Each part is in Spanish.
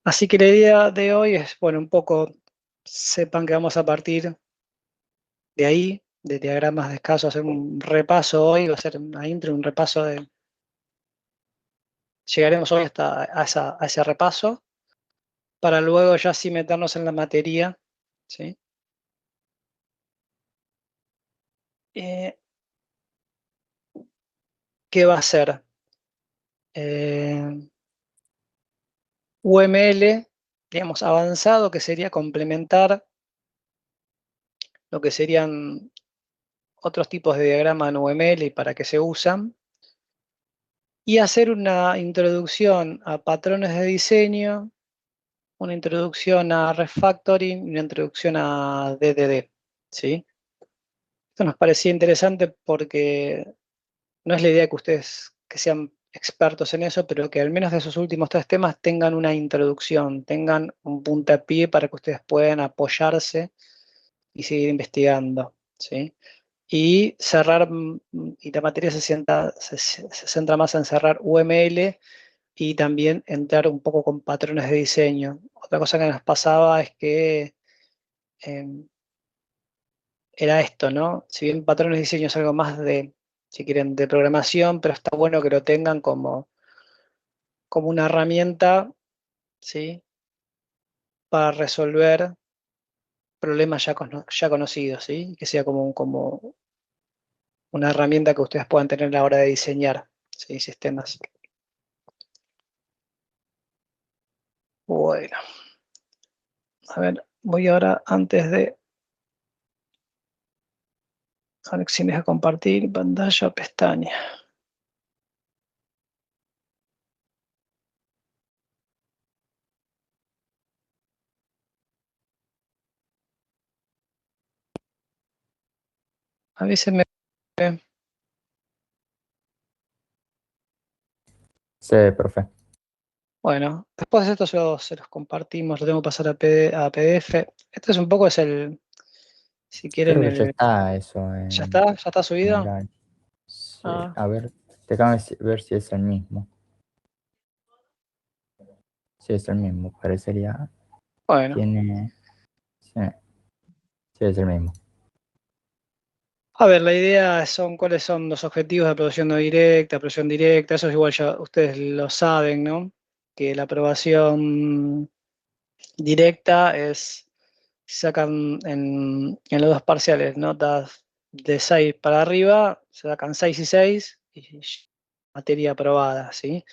Así que la idea de hoy es, bueno, un poco sepan que vamos a partir de ahí, de diagramas de escaso, hacer un repaso hoy, va a ser una intro, un repaso de... Llegaremos hoy hasta a ese repaso, para luego ya sí meternos en la materia, ¿sí? Eh, ¿Qué va a ser? UML, digamos, avanzado, que sería complementar lo que serían otros tipos de diagrama en UML y para qué se usan, y hacer una introducción a patrones de diseño, una introducción a refactoring y una introducción a DDD, ¿sí? Esto nos parecía interesante porque no es la idea que ustedes que sean expertos en eso, pero que al menos de esos últimos tres temas tengan una introducción, tengan un puntapié para que ustedes puedan apoyarse y seguir investigando, ¿sí? Y cerrar, y la materia se centra más en cerrar UML y también entrar un poco con patrones de diseño. Otra cosa que nos pasaba es que eh, era esto, ¿no? Si bien patrones de diseño es algo más de, si quieren, de programación, pero está bueno que lo tengan como una herramienta, ¿sí? Para resolver problemas ya conocidos, ¿sí? Que sea como una herramienta que ustedes puedan tener a la hora de diseñar, ¿sí? Sistemas. Bueno, a ver, voy ahora antes de... A si me deja compartir pantalla o pestaña. Avísenme. Sí, profe. Bueno, después de esto se los compartimos, lo tengo que pasar a PDF. Este es un poco, es el, si Creo quieren, que ya el... está eso Ya está en subido? Drive. Sí, Ah, a ver, déjame ver si es el mismo. Sí, es el mismo, parecería. bueno. Tiene. Sí, sí, es el mismo. A ver, la idea son cuáles son los objetivos de aprobación no directa, aprobación directa, eso es igual ya ustedes lo saben, ¿no? Que la aprobación directa es, sacan en los dos parciales notas de 6 para arriba, se sacan 6 y 6 y materia aprobada, ¿sí?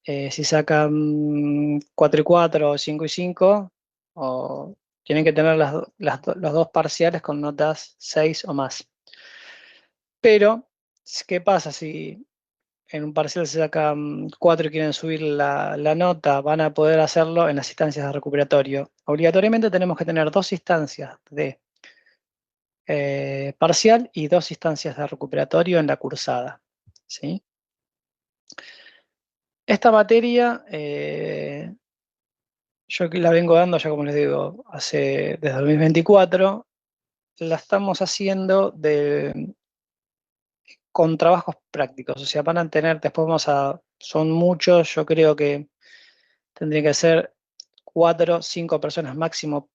Si sacan 4 y 4 o 5 y 5, o tienen que tener los dos parciales con notas 6 o más. Pero, ¿qué pasa si en un parcial se sacan 4 y quieren subir la nota? Van a poder hacerlo en las instancias de recuperatorio. Obligatoriamente tenemos que tener dos instancias de parcial y dos instancias de recuperatorio en la cursada, ¿sí? Esta materia, yo que la vengo dando ya, como les digo, desde 2024, la estamos haciendo con trabajos prácticos, o sea, van a tener, después son muchos, yo creo que tendría que ser 4, 5 personas máximo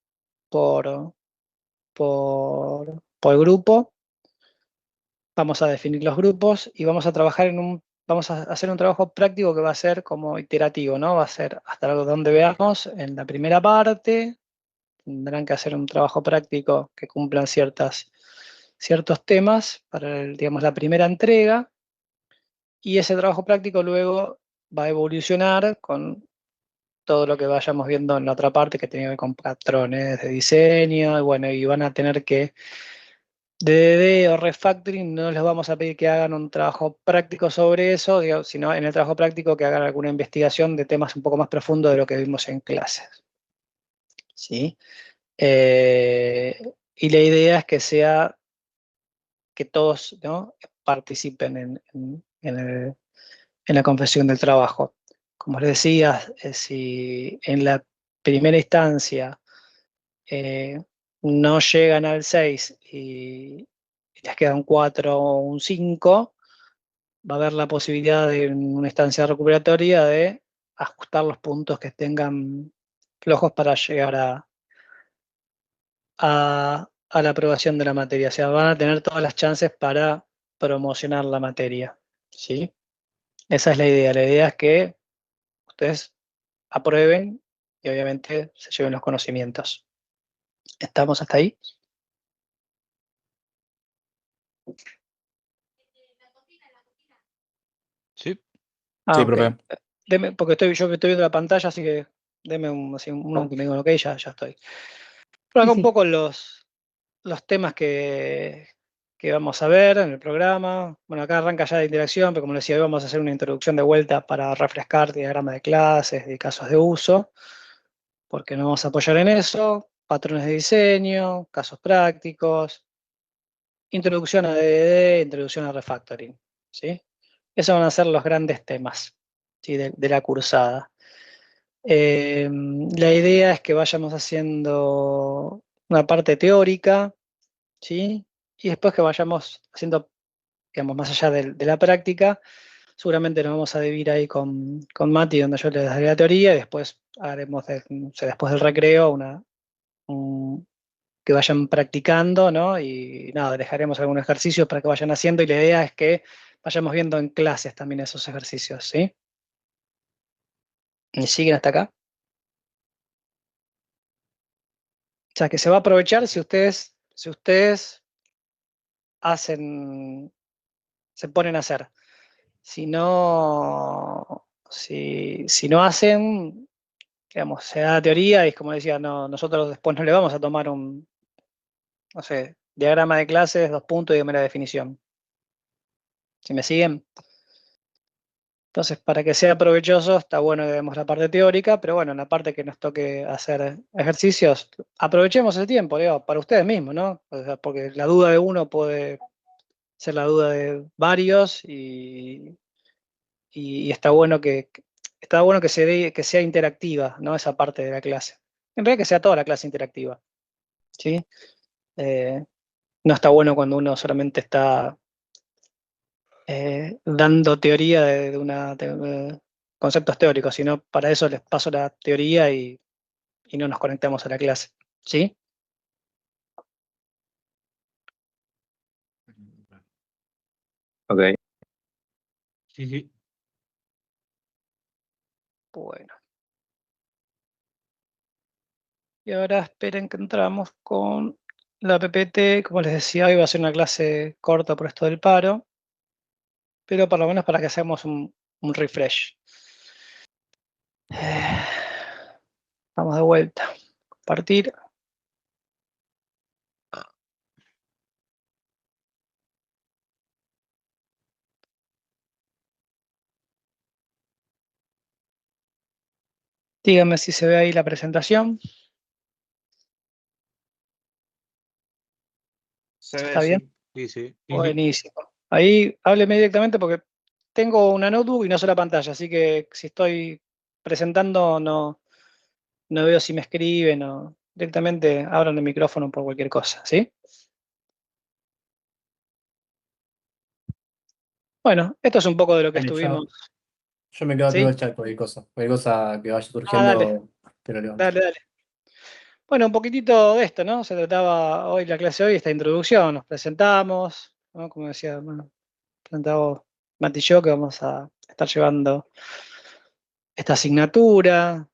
por, por grupo. Vamos a definir los grupos y vamos a trabajar vamos a hacer un trabajo práctico que va a ser como iterativo, ¿no? Va a ser hasta donde veamos en la primera parte. Tendrán que hacer un trabajo práctico que cumplan ciertos temas para, digamos, la primera entrega, y ese trabajo práctico luego va a evolucionar con todo lo que vayamos viendo en la otra parte que tiene que ver con patrones de diseño, y bueno, y van a tener que, DDD o refactoring, no les vamos a pedir que hagan un trabajo práctico sobre eso, digamos, sino en el trabajo práctico que hagan alguna investigación de temas un poco más profundos de lo que vimos en clases, ¿sí? Y la idea es que sea que todos, ¿no?, participen en la confección del trabajo. Como les decía, si en la primera instancia eh, no llegan al 6 y les quedan 4 o un 5, va a haber la posibilidad de en una instancia recuperatoria de ajustar los puntos que tengan flojos para llegar a la aprobación de la materia. O sea, van a tener todas las chances para promocionar la materia, ¿sí? Esa es la idea. La idea es que ustedes aprueben y obviamente se lleven los conocimientos. ¿Estamos hasta ahí? Sí. Ah, Sí, ok. profe. Porque yo estoy viendo la pantalla, así que deme uno que me diga ok, ya estoy. Por acá un poco los temas que vamos a ver en el programa. Bueno, acá arranca ya la interacción, pero como les decía, hoy vamos a hacer una introducción de vuelta para refrescar diagrama de clases y casos de uso, porque nos vamos a apoyar en eso, patrones de diseño, casos prácticos, introducción a DDD, introducción a refactoring, ¿sí? Esos van a ser los grandes temas, ¿sí? de la cursada. La idea es que vayamos haciendo una parte teórica, ¿sí? Y después que vayamos haciendo, digamos, más allá de la práctica, seguramente nos vamos a dividir ahí con Mati, donde yo les daré la teoría, y después haremos, no sé, después del recreo, que vayan practicando, ¿no? Y nada, dejaremos algunos ejercicios para que vayan haciendo, y la idea es que vayamos viendo en clases también esos ejercicios, ¿sí? ¿Y siguen hasta acá? O sea, que se va a aprovechar si ustedes hacen, se ponen a hacer. Si no hacen, digamos, se da la teoría y es como decía, no, nosotros después no le vamos a tomar no sé, diagrama de clases, 2 puntos y dígame la definición. ¿Si me siguen? Entonces, para que sea provechoso, está bueno que demos la parte teórica, pero bueno, en la parte que nos toque hacer ejercicios, aprovechemos el tiempo, digo, para ustedes mismos, ¿no? O sea, porque la duda de uno puede ser la duda de varios y está bueno que que sea interactiva, ¿no? Esa parte de la clase. En realidad que sea toda la clase interactiva, ¿sí? No está bueno cuando uno solamente está dando teoría de conceptos teóricos, sino para eso les paso la teoría y no nos conectamos a la clase, ¿sí? Ok. Sí, sí. Bueno. Y ahora esperen que entramos con la PPT. Como les decía, hoy va a ser una clase corta por esto del paro, pero por lo menos para que hagamos un refresh. Vamos de vuelta. Compartir. Díganme si se ve ahí la presentación. Se ve, ¿Está bien? sí. Sí, sí. Buenísimo. Ahí hábleme directamente porque tengo una notebook y no sola pantalla, así que si estoy presentando no veo si me escriben o directamente abran el micrófono por cualquier cosa, ¿sí? Bueno, esto es un poco de lo que Dale, estuvimos, yo me quedo activo ¿sí? el chat, cualquier cosa. Cualquier cosa que vaya Dale, surgiendo, te lo levanto. dale. Bueno, un poquitito de esto, ¿no? Se trataba hoy, la clase de hoy, esta introducción, nos presentamos, ¿no? Como decía, bueno, presentaba Mati y yo que vamos a estar llevando esta asignatura,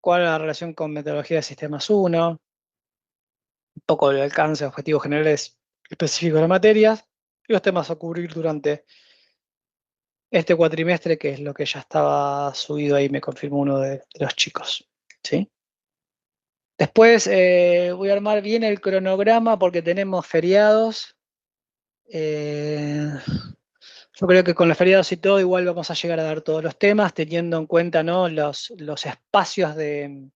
cuál es la relación con metodología de sistemas 1, un poco el alcance, objetivos generales específicos de la materia, y los temas a cubrir durante este cuatrimestre, que es lo que ya estaba subido ahí, me confirmó uno de los chicos, ¿sí? Después voy a armar bien el cronograma porque tenemos feriados. Yo creo que con los feriados y todo igual vamos a llegar a dar todos los temas, teniendo en cuenta, ¿no? los espacios de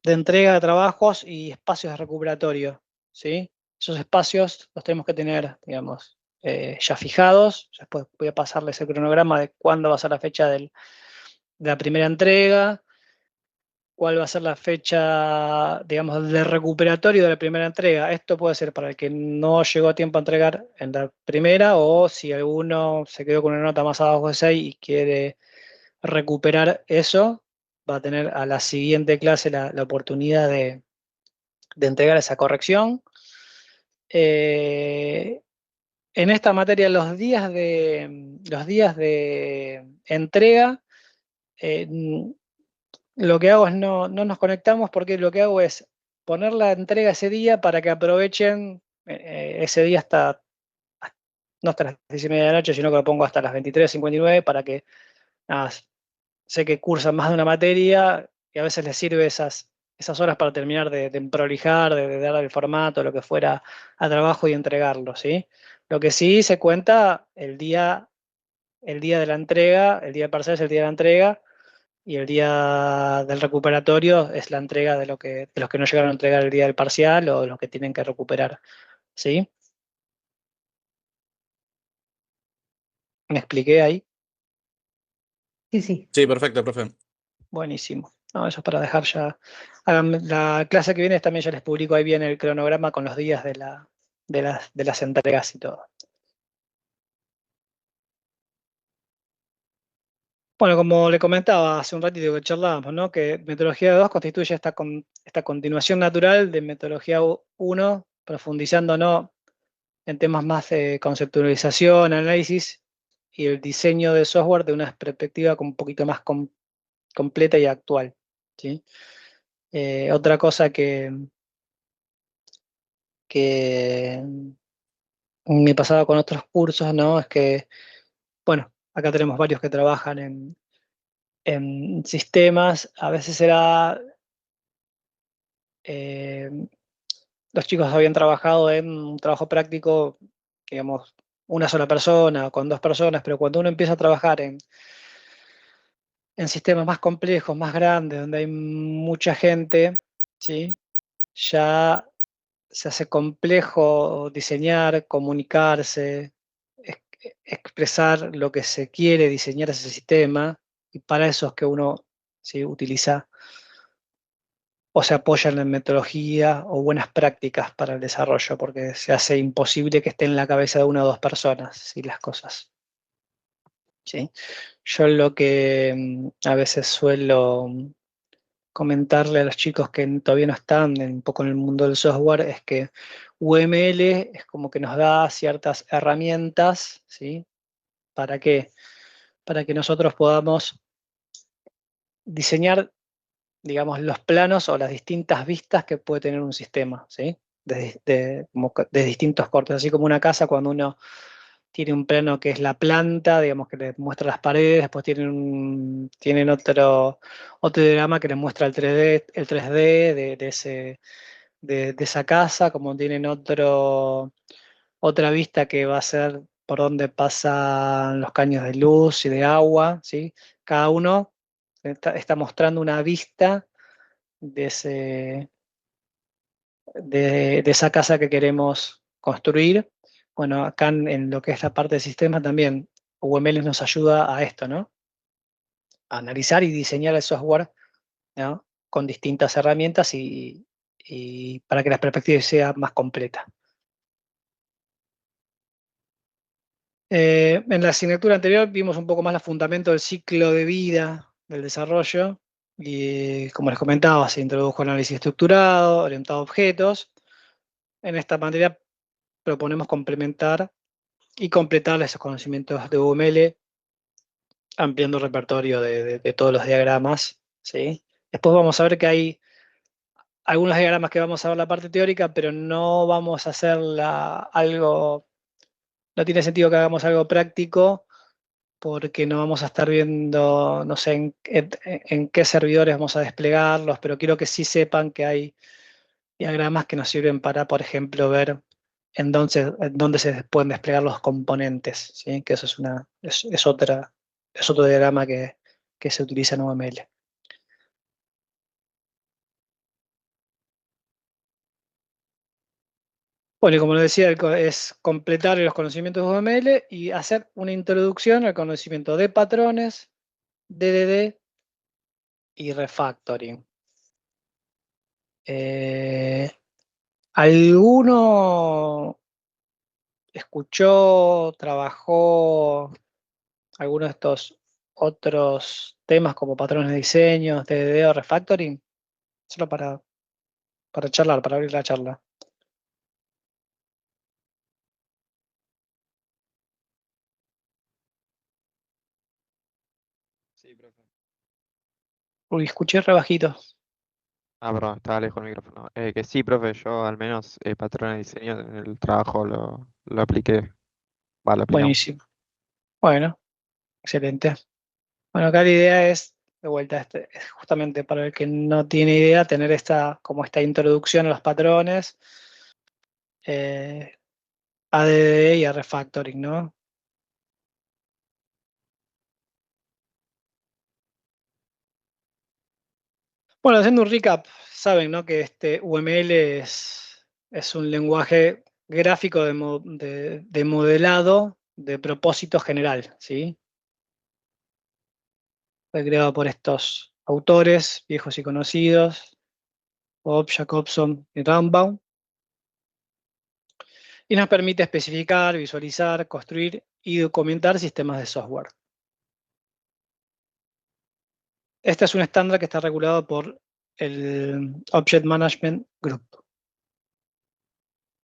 entrega de trabajos y espacios de recuperatorio, ¿sí? Esos espacios los tenemos que tener, digamos, ya fijados. Después voy a pasarles el cronograma de cuándo va a ser la fecha de la primera entrega, cuál va a ser la fecha, digamos, de recuperatorio de la primera entrega. Esto puede ser para el que no llegó a tiempo a entregar en la primera, o si alguno se quedó con una nota más abajo de 6 y quiere recuperar eso, va a tener a la siguiente clase la oportunidad de entregar esa corrección. En esta materia, los días de entrega, lo que hago es no nos conectamos, porque lo que hago es poner la entrega ese día para que aprovechen ese día no hasta las 10:30 de la noche, sino que lo pongo hasta las 23:59 para que, nada, sé que cursan más de una materia y a veces les sirve esas horas para terminar de prolijar, de darle el formato, lo que fuera a trabajo y entregarlo, ¿sí? Lo que sí se cuenta el día de la entrega, el día del parcial es el día de la entrega, y el día del recuperatorio es la entrega de los que no llegaron a entregar el día del parcial o los que tienen que recuperar, ¿sí? ¿Me expliqué ahí? Sí, sí. Sí, perfecto, profe. Buenísimo. No, eso es para dejar ya. La clase que viene también ya les publico ahí bien el cronograma con los días de las entregas y todo. Bueno, como le comentaba hace un ratito que charlábamos, ¿no? Que metodología 2 constituye esta continuación natural de metodología 1, profundizando, ¿no?, en temas más de conceptualización, análisis y el diseño de software de una perspectiva un poquito más completa y actual, ¿sí? Otra cosa que me pasaba con otros cursos, ¿no?, es que, bueno, acá tenemos varios que trabajan en sistemas. A veces los chicos habían trabajado en un trabajo práctico, digamos, una sola persona o con 2 personas, pero cuando uno empieza a trabajar en sistemas más complejos, más grandes, donde hay mucha gente, ¿sí?, ya se hace complejo diseñar, comunicarse, expresar lo que se quiere diseñar ese sistema, y para eso es que uno, ¿sí?, utiliza o se apoya en la metodología o buenas prácticas para el desarrollo, porque se hace imposible que esté en la cabeza de una o dos personas, ¿sí?, las cosas, ¿sí? Yo lo que a veces suelo comentarle a los chicos que todavía no están un poco en el mundo del software es que UML es como que nos da ciertas herramientas, ¿sí? ¿Para qué? Para que nosotros podamos diseñar, digamos, los planos o las distintas vistas que puede tener un sistema, ¿sí? De distintos cortes, así como una casa, cuando uno tiene un plano que es la planta, digamos, que le muestra las paredes, después tienen otro diagrama que les muestra el 3D de esa casa, como tienen otra vista que va a ser por donde pasan los caños de luz y de agua, ¿sí? Cada uno está mostrando una vista de esa casa que queremos construir. Bueno, acá en lo que es la parte de sistema también, UML nos ayuda a esto, ¿no? A analizar y diseñar el software, ¿no?, con distintas herramientas y para que la perspectiva sea más completa. En la asignatura anterior vimos un poco más los fundamentos del ciclo de vida del desarrollo y, como les comentaba, se introdujo el análisis estructurado, orientado a objetos. En esta materia proponemos complementar y completar esos conocimientos de UML, ampliando el repertorio de todos los diagramas, ¿sí? Después vamos a ver que hay algunos diagramas que vamos a ver la parte teórica, pero no vamos a hacer no tiene sentido que hagamos algo práctico, porque no vamos a estar viendo, no sé, en qué servidores vamos a desplegarlos, pero quiero que sí sepan que hay diagramas que nos sirven para, por ejemplo, ver en dónde se pueden desplegar los componentes, ¿sí? Que eso es otro diagrama que se utiliza en UML. Bueno, y como les decía, es completar los conocimientos de UML y hacer una introducción al conocimiento de patrones, DDD y refactoring, ¿Alguno escuchó, trabajó alguno de estos otros temas como patrones de diseño, TDD o refactoring? Solo para charlar, para abrir la charla. Sí, profe. Uy, escuché re bajito. Ah, perdón, estaba lejos el micrófono. Que sí, profe, yo al menos patrón de diseño en el trabajo lo apliqué. Va, lo aplicamos. Buenísimo. Bueno, excelente. Bueno, acá la idea es, de vuelta, es justamente para el que no tiene idea, tener como esta introducción a los patrones, ADD y a refactoring, ¿no? Bueno, haciendo un recap, saben, ¿no? Que este UML es un lenguaje gráfico de modelado de propósito general, ¿sí? Fue creado por estos autores viejos y conocidos, Bob, Jacobson y Rambaum, y nos permite especificar, visualizar, construir y documentar sistemas de software. Este es un estándar que está regulado por el Object Management Group.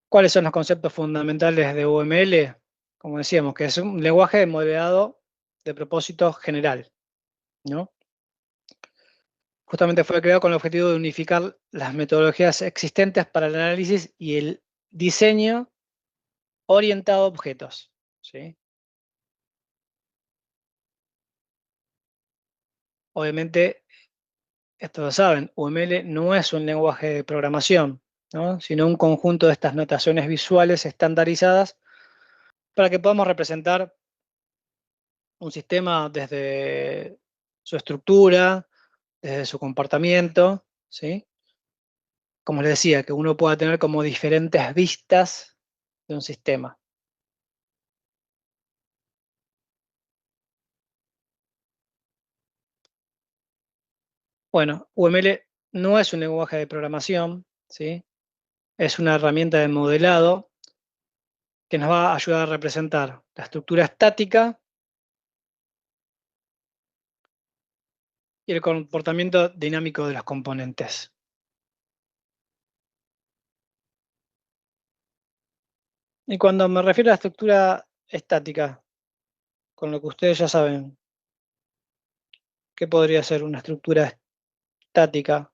¿Cuáles son los conceptos fundamentales de UML? Como decíamos, que es un lenguaje modelado de propósito general, ¿no? Justamente fue creado con el objetivo de unificar las metodologías existentes para el análisis y el diseño orientado a objetos, ¿sí? Obviamente, esto lo saben, UML no es un lenguaje de programación, ¿no? Sino un conjunto de estas notaciones visuales estandarizadas para que podamos representar un sistema desde su estructura, desde su comportamiento, ¿sí? Como les decía, que uno pueda tener como diferentes vistas de un sistema. Bueno, UML no es un lenguaje de programación, ¿sí? Es una herramienta de modelado que nos va a ayudar a representar la estructura estática y el comportamiento dinámico de los componentes. Y cuando me refiero a la estructura estática, con lo que ustedes ya saben, ¿qué podría ser una estructura estática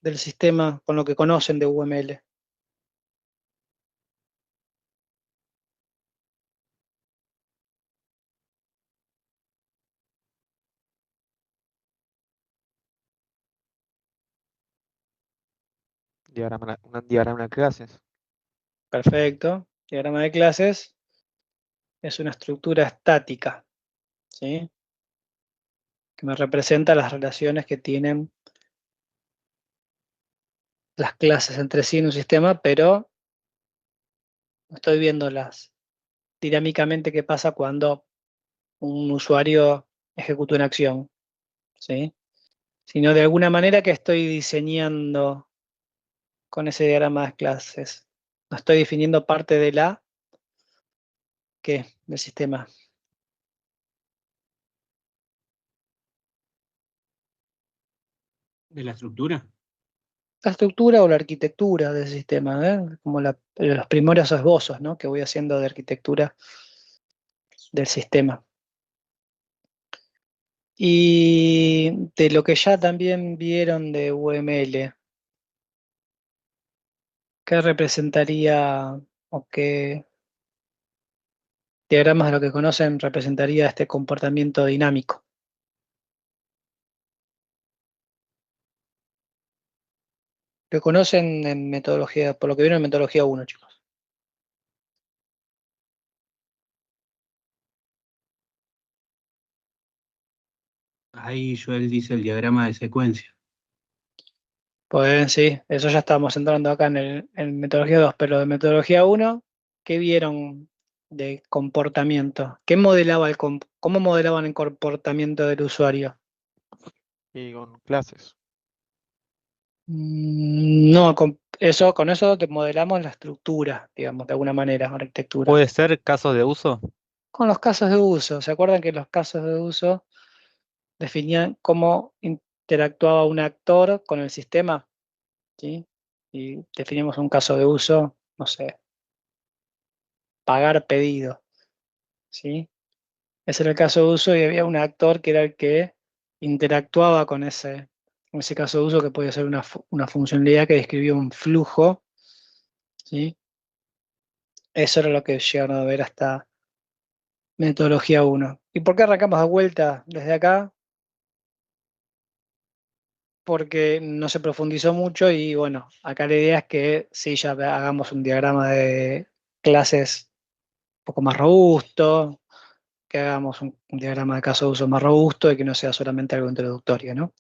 del sistema con lo que conocen de UML? Un diagrama de clases. Perfecto. Diagrama de clases es una estructura estática, ¿sí? Que me representa las relaciones que tienen las clases entre sí en un sistema, pero no estoy viendo dinámicamente qué pasa cuando un usuario ejecuta una acción, ¿sí? Sino de alguna manera que estoy diseñando con ese diagrama de clases. No estoy definiendo parte de del sistema. ¿De la estructura? La estructura o la arquitectura del sistema, como los primeros esbozos, ¿no? Que voy haciendo de arquitectura del sistema. Y de lo que ya también vieron de UML, ¿qué representaría o qué diagramas de lo que conocen representaría este comportamiento dinámico? Lo conocen en metodología, por lo que vieron en metodología 1, chicos. Ahí Joel dice el diagrama de secuencia. Pues sí, eso ya estamos entrando acá en metodología 2, pero de metodología 1, ¿qué vieron de comportamiento? ¿Cómo modelaban el comportamiento del usuario? Y con clases. No, con eso te modelamos la estructura, digamos, de alguna manera, la arquitectura. ¿Puede ser casos de uso? Con los casos de uso, ¿se acuerdan que los casos de uso definían cómo interactuaba un actor con el sistema? ¿Sí? Y definimos un caso de uso, no sé, pagar pedido, ¿sí? Ese era el caso de uso y había un actor que era el que interactuaba con ese caso de uso, que podía ser una funcionalidad que describía un flujo, ¿sí? Eso era lo que llegaron a ver hasta metodología 1. ¿Y por qué arrancamos de vuelta desde acá? Porque no se profundizó mucho y bueno, acá la idea es que sí, ya hagamos un diagrama de clases un poco más robusto, que hagamos un diagrama de caso de uso más robusto y que no sea solamente algo introductorio, ¿no?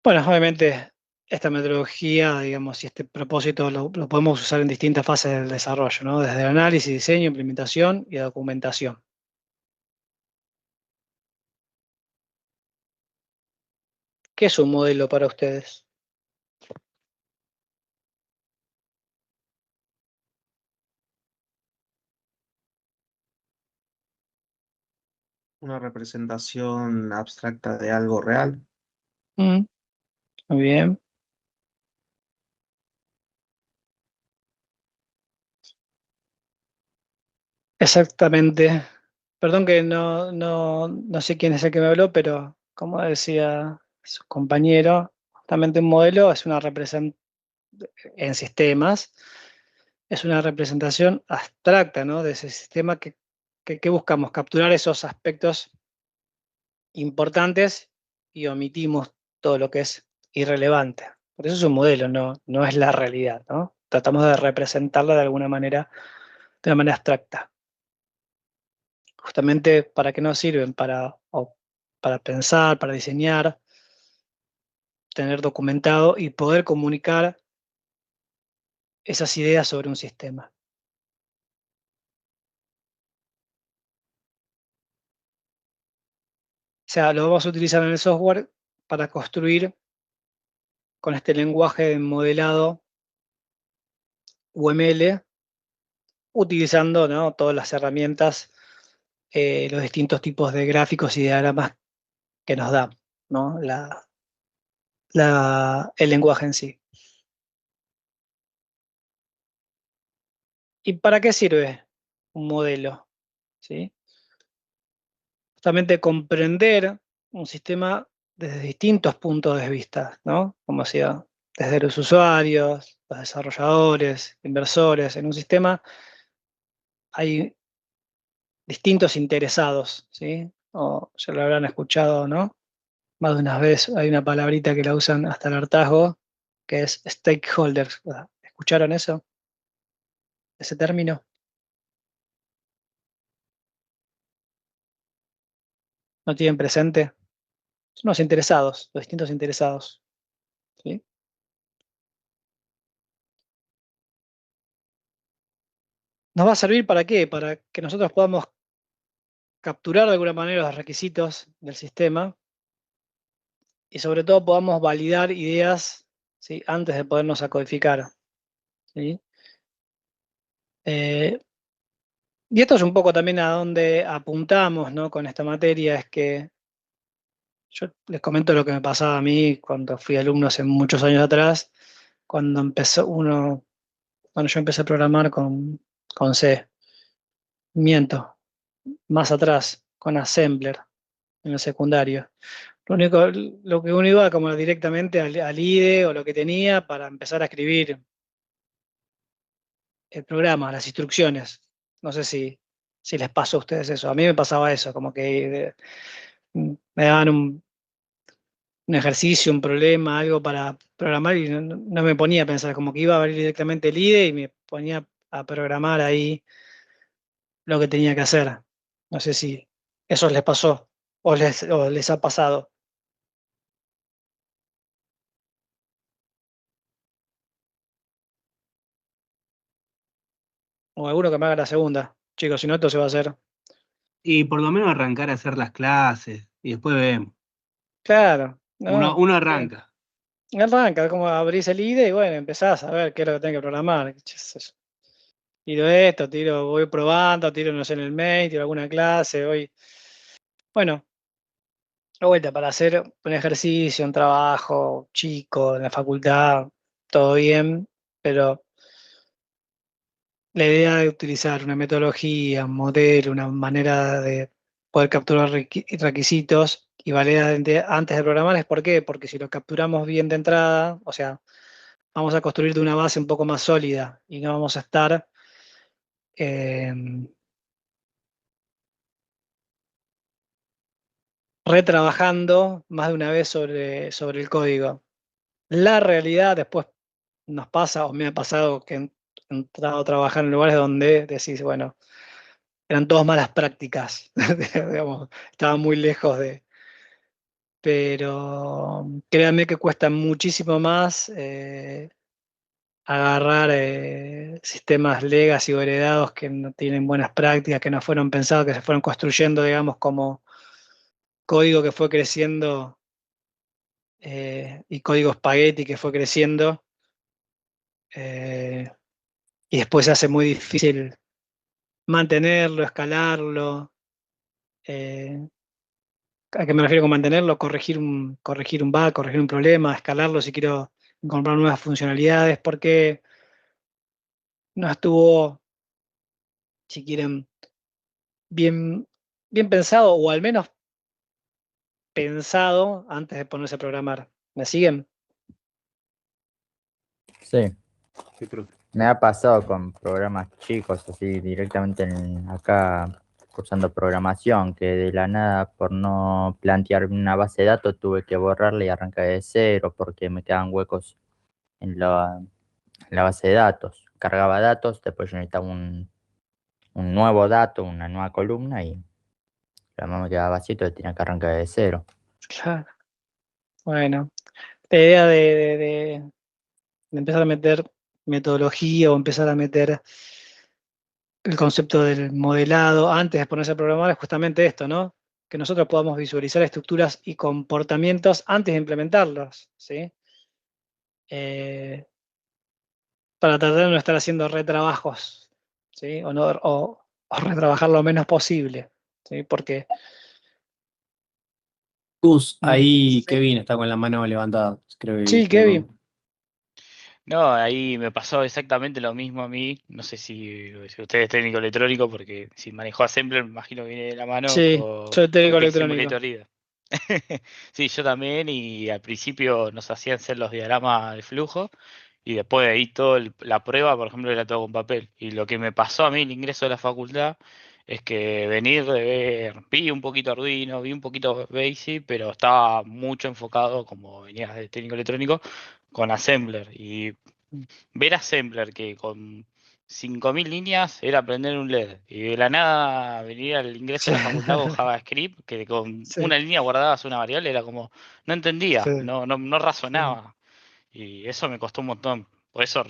Bueno, obviamente esta metodología, digamos, y este propósito lo podemos usar en distintas fases del desarrollo, ¿no? Desde el análisis, diseño, implementación y documentación. ¿Qué es un modelo para ustedes? Una representación abstracta de algo real. Muy bien. Exactamente. Perdón que no sé quién es el que me habló, pero como decía su compañero, justamente un modelo es una representación en sistemas, es una representación abstracta, ¿no? De ese sistema que buscamos capturar esos aspectos importantes y omitimos todo lo que es irrelevante. Por eso es un modelo, no es la realidad, ¿no? Tratamos de representarla de alguna manera, de una manera abstracta. Justamente, ¿para qué nos sirven? Para pensar, para diseñar, tener documentado y poder comunicar esas ideas sobre un sistema. O sea, lo vamos a utilizar en el software para construir con este lenguaje de modelado UML, utilizando, ¿no?, todas las herramientas, los distintos tipos de gráficos y diagramas que nos da, ¿no?, el lenguaje en sí. ¿Y para qué sirve un modelo? ¿Sí? Justamente comprender un sistema desde distintos puntos de vista, ¿no? Como decía, desde los usuarios, los desarrolladores, inversores. En un sistema hay distintos interesados, ¿sí? O ya lo habrán escuchado, ¿no? Más de una vez hay una palabrita que la usan hasta el hartazgo, que es stakeholders. ¿Escucharon eso? Ese término. ¿No tienen presente? Son los interesados, los distintos interesados, ¿sí? ¿Nos va a servir para qué? Para que nosotros podamos capturar de alguna manera los requisitos del sistema y sobre todo podamos validar ideas, ¿sí?, antes de podernos a codificar, ¿sí? Y esto es un poco también a donde apuntamos, ¿no?, con esta materia, es que yo les comento lo que me pasaba a mí cuando fui alumno hace muchos años atrás, cuando yo empecé a programar con C, miento, más atrás, con Assembler, en el secundario. Lo que uno iba como directamente al IDE o lo que tenía para empezar a escribir el programa, las instrucciones. No sé si les pasó a ustedes eso. A mí me pasaba eso, como que me daban un ejercicio, un problema, algo para programar y no me ponía a pensar, como que iba a abrir directamente el IDE y me ponía a programar ahí lo que tenía que hacer. No sé si eso les pasó o les ha pasado. O alguno que me haga la segunda. Chicos, si no, esto se va a hacer. Y por lo menos arrancar a hacer las clases y después vemos. Claro, No, Uno arranca. arranca, como abrís el IDE y bueno, empezás a ver qué es lo que tenés que programar. Qué sé yo. Tiro esto, voy probando, tiro, no sé, en el mail, tiro alguna clase, voy. Bueno, de vuelta, para hacer un ejercicio, un trabajo chico en la facultad, todo bien, pero la idea de utilizar una metodología, un modelo, una manera de poder capturar requisitos y validar antes de programar es ¿por qué? Porque si lo capturamos bien de entrada, o sea, vamos a construir de una base un poco más sólida y no vamos a estar eh, retrabajando más de una vez sobre el código. La realidad después nos pasa, o me ha pasado, que he entrado a trabajar en lugares donde decís, bueno, eran todas malas prácticas, digamos, estaban muy lejos de. Pero créanme que cuesta muchísimo más agarrar sistemas legacy o heredados que no tienen buenas prácticas, que no fueron pensados, que se fueron construyendo, digamos, como código que fue creciendo y código espagueti que fue creciendo. Y después se hace muy difícil mantenerlo, escalarlo. ¿A qué me refiero con mantenerlo? Corregir un bug, corregir un problema, escalarlo si quiero incorporar nuevas funcionalidades, porque no estuvo, si quieren, bien, bien pensado, o al menos pensado antes de ponerse a programar. ¿Me siguen? Sí, Sí, profe. me ha pasado con programas chicos, así directamente acá cursando programación, que de la nada, por no plantear una base de datos, tuve que borrarla y arrancar de cero porque me quedaban huecos en la base de datos. Cargaba datos, después yo necesitaba un nuevo dato, una nueva columna y la mamá me quedaba vacío, entonces tenía que arrancar de cero. Claro. Bueno, la idea de empezar a meter metodología o empezar a meter el concepto del modelado antes de ponerse a programar es justamente esto, ¿no? Que nosotros podamos visualizar estructuras y comportamientos antes de implementarlos, ¿sí? Para tratar de no estar haciendo retrabajos, ¿sí? O retrabajar lo menos posible, ¿sí? Porque Gus, ahí sí, Kevin está con la mano levantada. Creo que sí, Kevin. No, ahí me pasó exactamente lo mismo a mí. No sé si usted es técnico electrónico, porque si manejó Assembler, me imagino que viene de la mano Sí, soy con técnico Big electrónico. Simulator IDE. Sí, yo también, y al principio nos hacían hacer los diagramas de flujo, y después de ahí la prueba, por ejemplo, era todo con papel. Y lo que me pasó a mí el ingreso de la facultad es que venir de ver, vi un poquito Arduino, vi un poquito Basic, pero estaba mucho enfocado, como venía de técnico electrónico, con Assembler. Y ver Assembler que con 5.000 líneas era aprender un LED. Y de la nada venir al ingreso Sí, a la facultad con JavaScript, que con sí, una línea guardabas una variable, era como, no entendía, sí, no sí. razonaba. Y eso me costó un montón. Por eso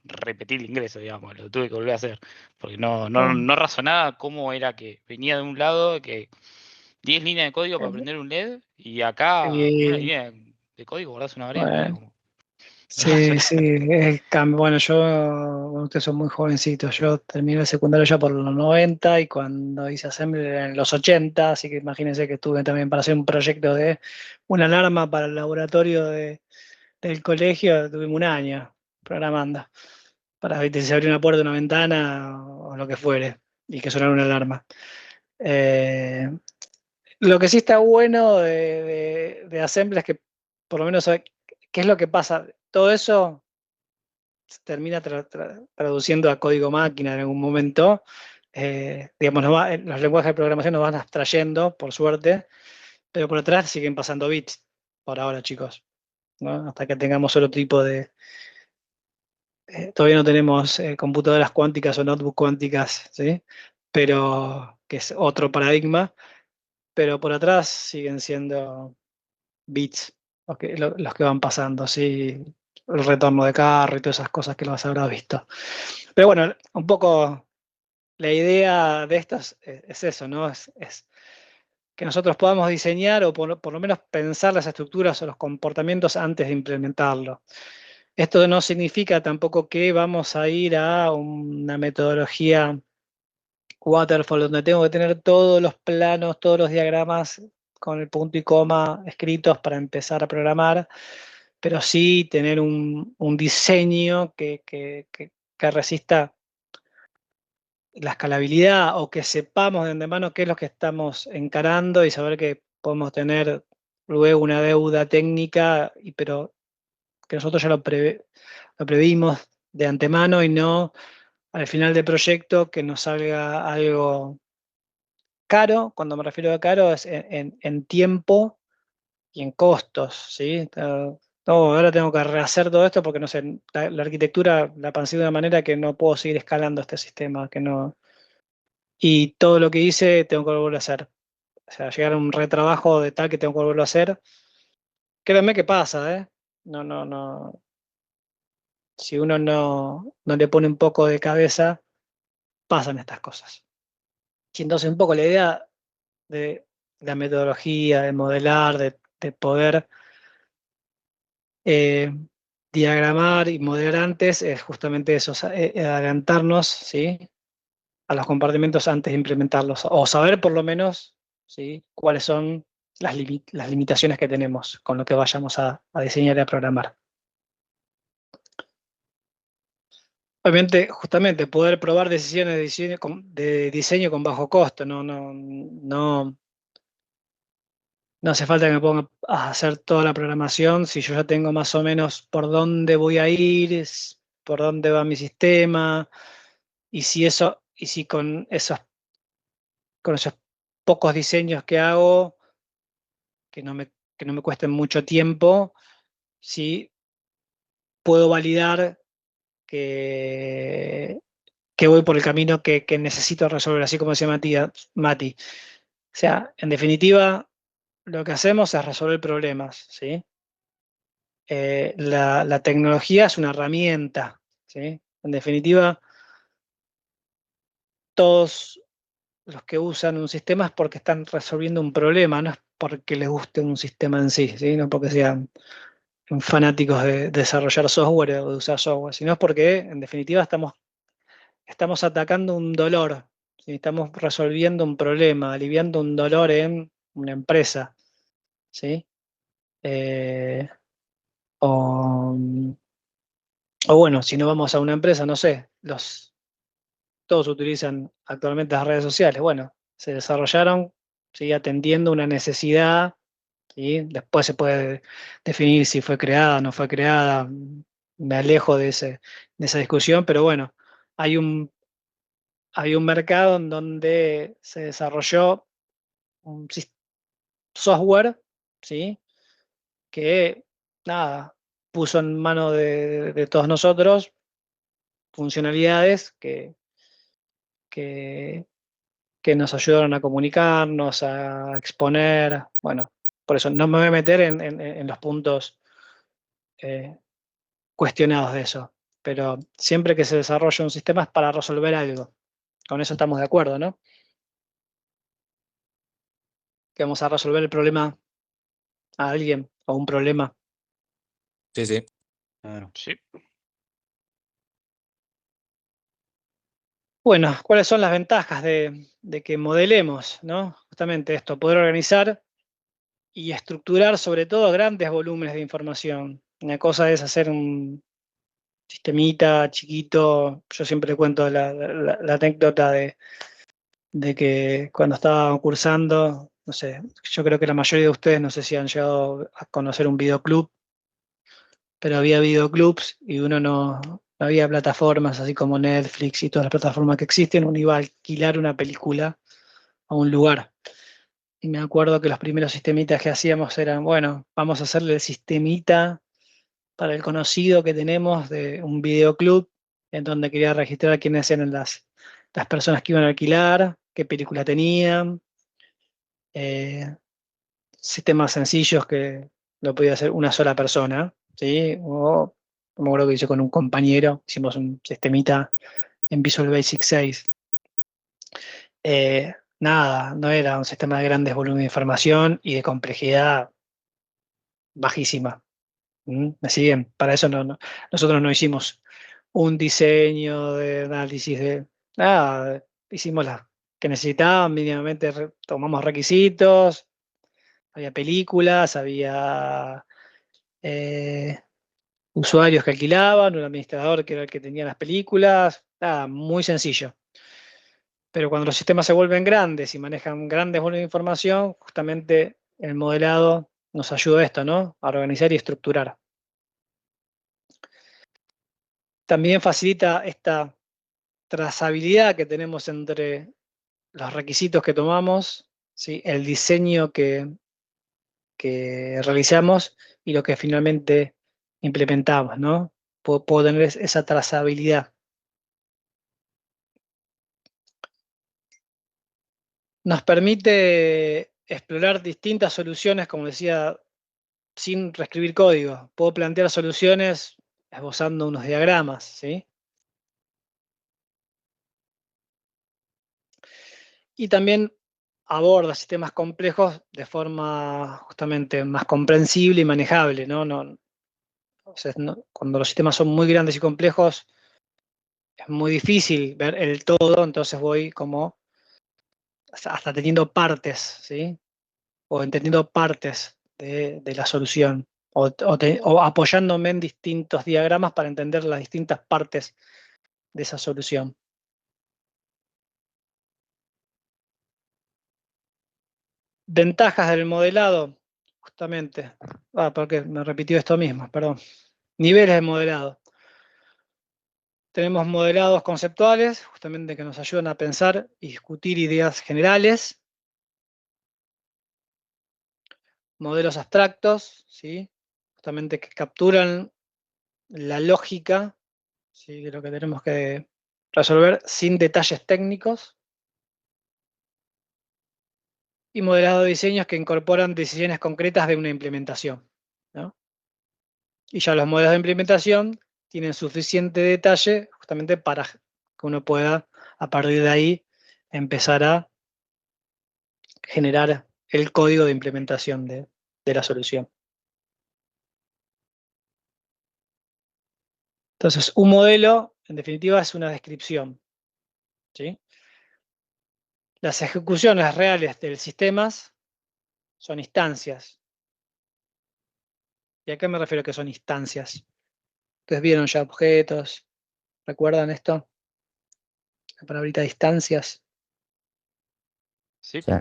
repetí el ingreso, digamos, lo tuve que volver a hacer. Porque no razonaba cómo era que venía de un lado, que 10 líneas de código para aprender un LED, y acá una Y, línea de código guardás una variable. Era bueno, como, no sí, razonaba. sí, bueno, bueno, ustedes son muy jovencitos, yo terminé el secundario ya por los 90 y cuando hice Assembler era en los 80, así que imagínense que estuve también para hacer un proyecto de una alarma para el laboratorio del colegio, tuvimos un año programando, para ¿viste? Si se abría una puerta, una ventana o lo que fuere, y que sonara una alarma. Eh, lo que sí está bueno de Assembler es que por lo menos sabe qué es lo que pasa. Todo eso se termina traduciendo a código máquina en algún momento. Digamos, los lenguajes de programación nos van abstrayendo, por suerte, pero por atrás siguen pasando bits, por ahora, chicos, ¿no? Hasta que tengamos otro tipo de. Todavía no tenemos computadoras cuánticas o notebooks cuánticas, ¿sí? Pero que es otro paradigma, pero por atrás siguen siendo bits los que van pasando, ¿sí? El retorno de carro y todas esas cosas que los habrás visto. Pero bueno, un poco la idea de esto es eso, ¿no? Es que nosotros podamos diseñar o por lo menos pensar las estructuras o los comportamientos antes de implementarlo. Esto no significa tampoco que vamos a ir a una metodología waterfall donde tengo que tener todos los planos, todos los diagramas con el punto y coma escritos para empezar a programar, pero sí tener un diseño que resista la escalabilidad o que sepamos de antemano qué es lo que estamos encarando y saber que podemos tener luego una deuda técnica, pero que nosotros ya lo previmos de antemano y no al final del proyecto que nos salga algo caro. Cuando me refiero a caro es en tiempo y en costos, ¿sí? No, ahora tengo que rehacer todo esto porque no sé, la arquitectura la pensé de una manera que no puedo seguir escalando este sistema, que no. Y todo lo que hice tengo que volverlo a hacer. O sea, llegar a un retrabajo de tal que tengo que volverlo a hacer. Créanme que pasa, ¿eh? No. Si uno no le pone un poco de cabeza, pasan estas cosas. Y entonces un poco la idea de la metodología, de modelar, de poder diagramar y modelar antes es justamente eso, adelantarnos, ¿sí?, a los compartimentos antes de implementarlos, o saber por lo menos, ¿sí?, cuáles son las limitaciones que tenemos con lo que vayamos a diseñar y a programar. Obviamente, justamente, poder probar decisiones de diseño con bajo costo, no hace falta que me ponga a hacer toda la programación si yo ya tengo más o menos por dónde voy a ir, por dónde va mi sistema, y si con esos pocos diseños que hago, que no me cuesten mucho tiempo, si puedo validar que voy por el camino que necesito resolver, así como decía Mati. O sea, en definitiva, lo que hacemos es resolver problemas, ¿sí? La tecnología es una herramienta, ¿sí? En definitiva, todos los que usan un sistema es porque están resolviendo un problema, no es porque les guste un sistema en sí, ¿sí? No porque sean fanáticos de desarrollar software o de usar software, sino es porque, en definitiva, estamos atacando un dolor, ¿sí? Estamos resolviendo un problema, aliviando un dolor en una empresa, ¿sí? O bueno, si no vamos a una empresa, no sé, todos utilizan actualmente las redes sociales. Bueno, se desarrollaron, ¿sí?, atendiendo una necesidad, ¿sí? Después se puede definir si fue creada o no fue creada. Me alejo de esa discusión, pero bueno, hay un mercado en donde se desarrolló un software, ¿sí?, que nada, puso en mano de todos nosotros funcionalidades que nos ayudaron a comunicarnos, a exponer. Bueno, por eso no me voy a meter en los puntos cuestionados de eso, pero siempre que se desarrolla un sistema es para resolver algo. Con eso estamos de acuerdo, ¿no? Que vamos a resolver el problema a alguien o un problema. Sí, sí. Claro. Sí. Bueno, ¿cuáles son las ventajas de que modelemos, ¿no? Justamente esto, poder organizar y estructurar sobre todo grandes volúmenes de información. Una cosa es hacer un sistemita chiquito. Yo siempre cuento la anécdota de que cuando estaba cursando, no sé, yo creo que la mayoría de ustedes no sé si han llegado a conocer un videoclub, pero había videoclubs y uno no había plataformas así como Netflix y todas las plataformas que existen, uno iba a alquilar una película a un lugar. Y me acuerdo que los primeros sistemitas que hacíamos eran, bueno, vamos a hacerle el sistemita para el conocido que tenemos de un videoclub, en donde quería registrar quiénes eran las personas que iban a alquilar, qué película tenían, sistemas sencillos que lo podía hacer una sola persona, ¿sí? O, me acuerdo que hice con un compañero, hicimos un sistemita en Visual Basic 6. nada, no era un sistema de grandes volúmenes de información y de complejidad bajísima. ¿Me siguen? Para eso nosotros no hicimos un diseño de análisis de nada, hicimos las que necesitaban mínimamente, tomamos requisitos, había películas, había usuarios que alquilaban, un administrador que era el que tenía las películas, nada, muy sencillo. Pero cuando los sistemas se vuelven grandes y manejan grandes volúmenes de información, justamente el modelado nos ayuda a esto, ¿no? A organizar y estructurar. También facilita esta trazabilidad que tenemos entre los requisitos que tomamos, ¿sí? El diseño que realizamos y lo que finalmente implementamos, ¿no? Puedo tener esa trazabilidad. Nos permite explorar distintas soluciones, como decía, sin reescribir código. Puedo plantear soluciones esbozando unos diagramas, ¿sí? Y también aborda sistemas complejos de forma justamente más comprensible y manejable, ¿no? O sea, cuando los sistemas son muy grandes y complejos, es muy difícil ver el todo, entonces voy como hasta teniendo partes, ¿sí? O entendiendo partes de la solución, o apoyándome en distintos diagramas para entender las distintas partes de esa solución. Ventajas del modelado, justamente. Porque me repitió esto mismo, perdón. Niveles de modelado. Tenemos modelados conceptuales, justamente que nos ayudan a pensar y discutir ideas generales. Modelos abstractos, ¿sí? Justamente que capturan la lógica, ¿sí? De lo que tenemos que resolver sin detalles técnicos. Y modelado de diseños que incorporan decisiones concretas de una implementación, ¿no? Y ya los modelos de implementación tienen suficiente detalle justamente para que uno pueda, a partir de ahí, empezar a generar el código de implementación de la solución. Entonces, un modelo, en definitiva, es una descripción, ¿sí? Las ejecuciones reales del sistema son instancias. ¿Y a qué me refiero que son instancias? Ustedes vieron ya objetos, ¿recuerdan esto? La palabrita de instancias. Sí. Sí.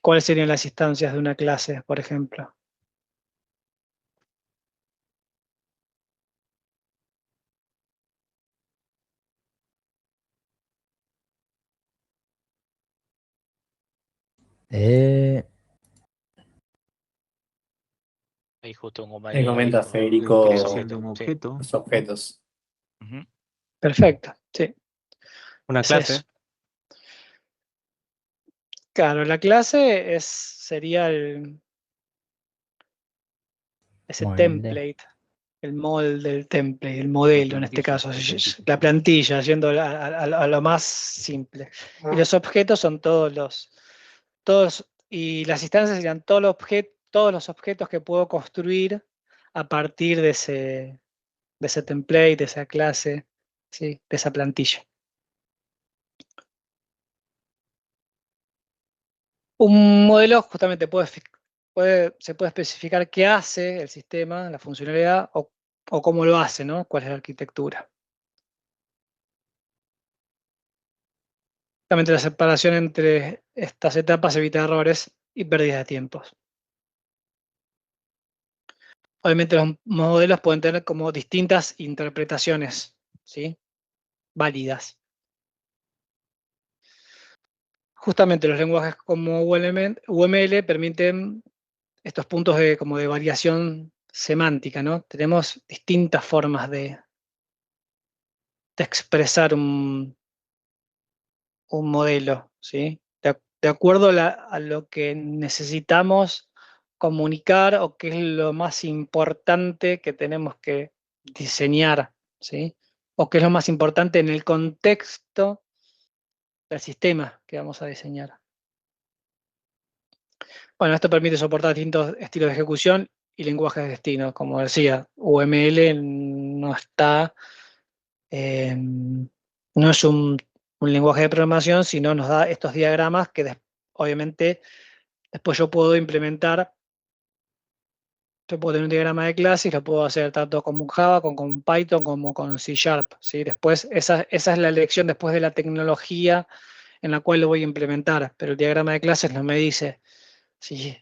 ¿Cuáles serían las instancias de una clase, por ejemplo? Ahí justo un Me compañero comenta dijo Federico Creación de un sí. objeto. los objetos. Ujú. Perfecto, sí. Una Es clase. eso. Claro, la clase sería ese Molde. template, el molde, el template, el modelo en este caso, la plantilla, yendo a lo más simple. Y los objetos son todos, y las instancias serían todos los objetos que puedo construir a partir de ese template, de esa clase, ¿sí? De esa plantilla. Un modelo justamente se puede especificar qué hace el sistema, la funcionalidad, o cómo lo hace, ¿no? Cuál es la arquitectura. Justamente la separación entre estas etapas evita errores y pérdidas de tiempos. Obviamente los modelos pueden tener como distintas interpretaciones, ¿sí? Válidas. Justamente los lenguajes como UML permiten estos puntos como de variación semántica, ¿no? Tenemos distintas formas de expresar un modelo, ¿sí? De acuerdo a lo que necesitamos comunicar o qué es lo más importante que tenemos que diseñar, ¿sí? o qué es lo más importante en el contexto del sistema que vamos a diseñar. Bueno, esto permite soportar distintos estilos de ejecución y lenguajes de destino. Como decía, UML no está, no es un lenguaje de programación, sino nos da estos diagramas que obviamente después yo puedo implementar. Yo puedo tener un diagrama de clases y lo puedo hacer tanto con Java, con Python, como con C#. ¿Sí? Después, esa es la elección después de la tecnología en la cual lo voy a implementar. Pero el diagrama de clases no me dice sí,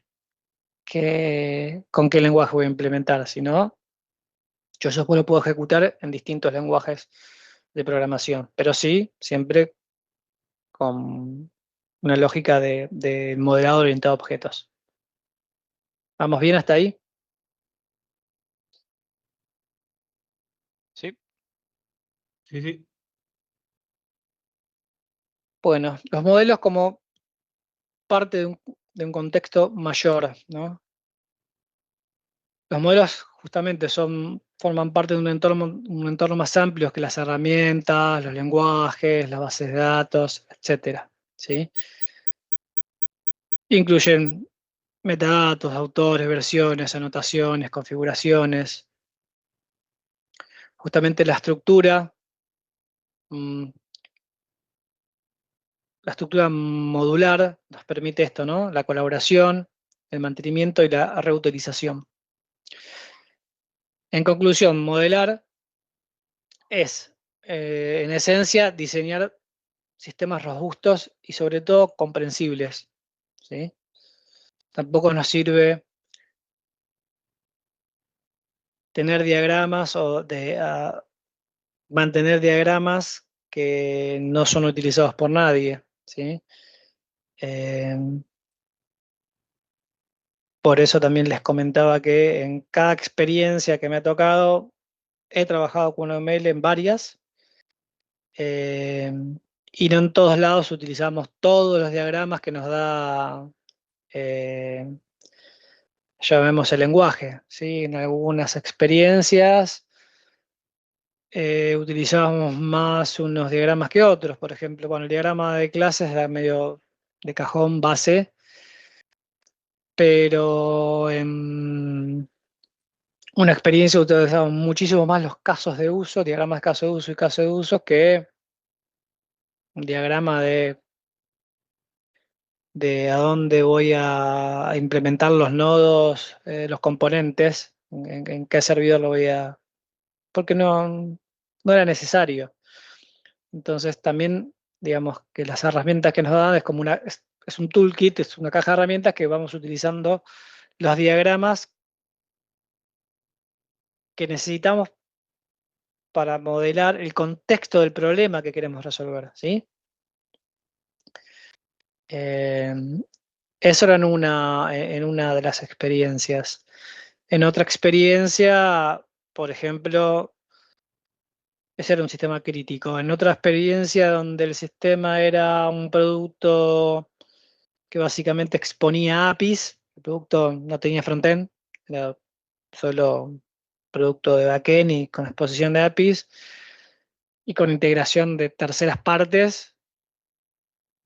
con qué lenguaje voy a implementar. Si no, yo después lo puedo ejecutar en distintos lenguajes de programación. Pero sí, siempre con una lógica de modelado orientado a objetos. ¿Vamos bien hasta ahí? Sí. Sí, sí. Bueno, los modelos como parte de un contexto mayor, ¿no? Los modelos justamente forman parte de un entorno más amplio que las herramientas, los lenguajes, las bases de datos, etcétera, ¿sí? Incluyen metadatos, autores, versiones, anotaciones, configuraciones. Justamente la estructura modular nos permite esto, ¿no? La colaboración, el mantenimiento y la reutilización. En conclusión, modelar es, en esencia, diseñar sistemas robustos y sobre todo comprensibles, ¿sí? Tampoco nos sirve tener diagramas o mantener diagramas que no son utilizados por nadie, ¿sí? Por eso también les comentaba que en cada experiencia que me ha tocado, he trabajado con UML en varias, y no en todos lados utilizamos todos los diagramas que nos da, llamemos el lenguaje, ¿sí? En algunas experiencias utilizábamos más unos diagramas que otros. Por ejemplo, bueno, el diagrama de clases era medio de cajón base, pero en una experiencia utilizábamos muchísimo más los casos de uso, diagramas de caso de uso y caso de uso, que un diagrama de a dónde voy a implementar los nodos, los componentes, en qué servidor lo voy a... porque no era necesario. Entonces también, digamos que las herramientas que nos dan es como es un toolkit, es una caja de herramientas que vamos utilizando los diagramas que necesitamos para modelar el contexto del problema que queremos resolver, ¿sí? Eso era en una de las experiencias. En otra experiencia, por ejemplo, ese era un sistema crítico. En otra experiencia donde el sistema era un producto que básicamente exponía APIs, el producto no tenía frontend, era solo producto de backend y con exposición de APIs y con integración de terceras partes.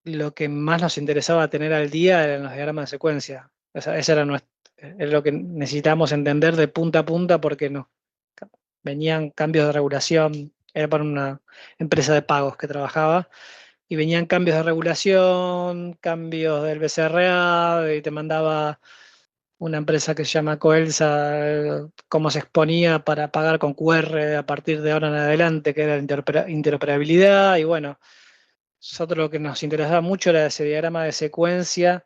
Lo que más nos interesaba tener al día eran los diagramas de secuencia. Esa era lo que necesitábamos entender de punta a punta porque venían cambios de regulación, era para una empresa de pagos que trabajaba, y venían cambios de regulación, cambios del BCRA, y te mandaba una empresa que se llama Coelsa, cómo se exponía para pagar con QR a partir de ahora en adelante, que era la interoperabilidad, y bueno, nosotros lo que nos interesaba mucho era ese diagrama de secuencia,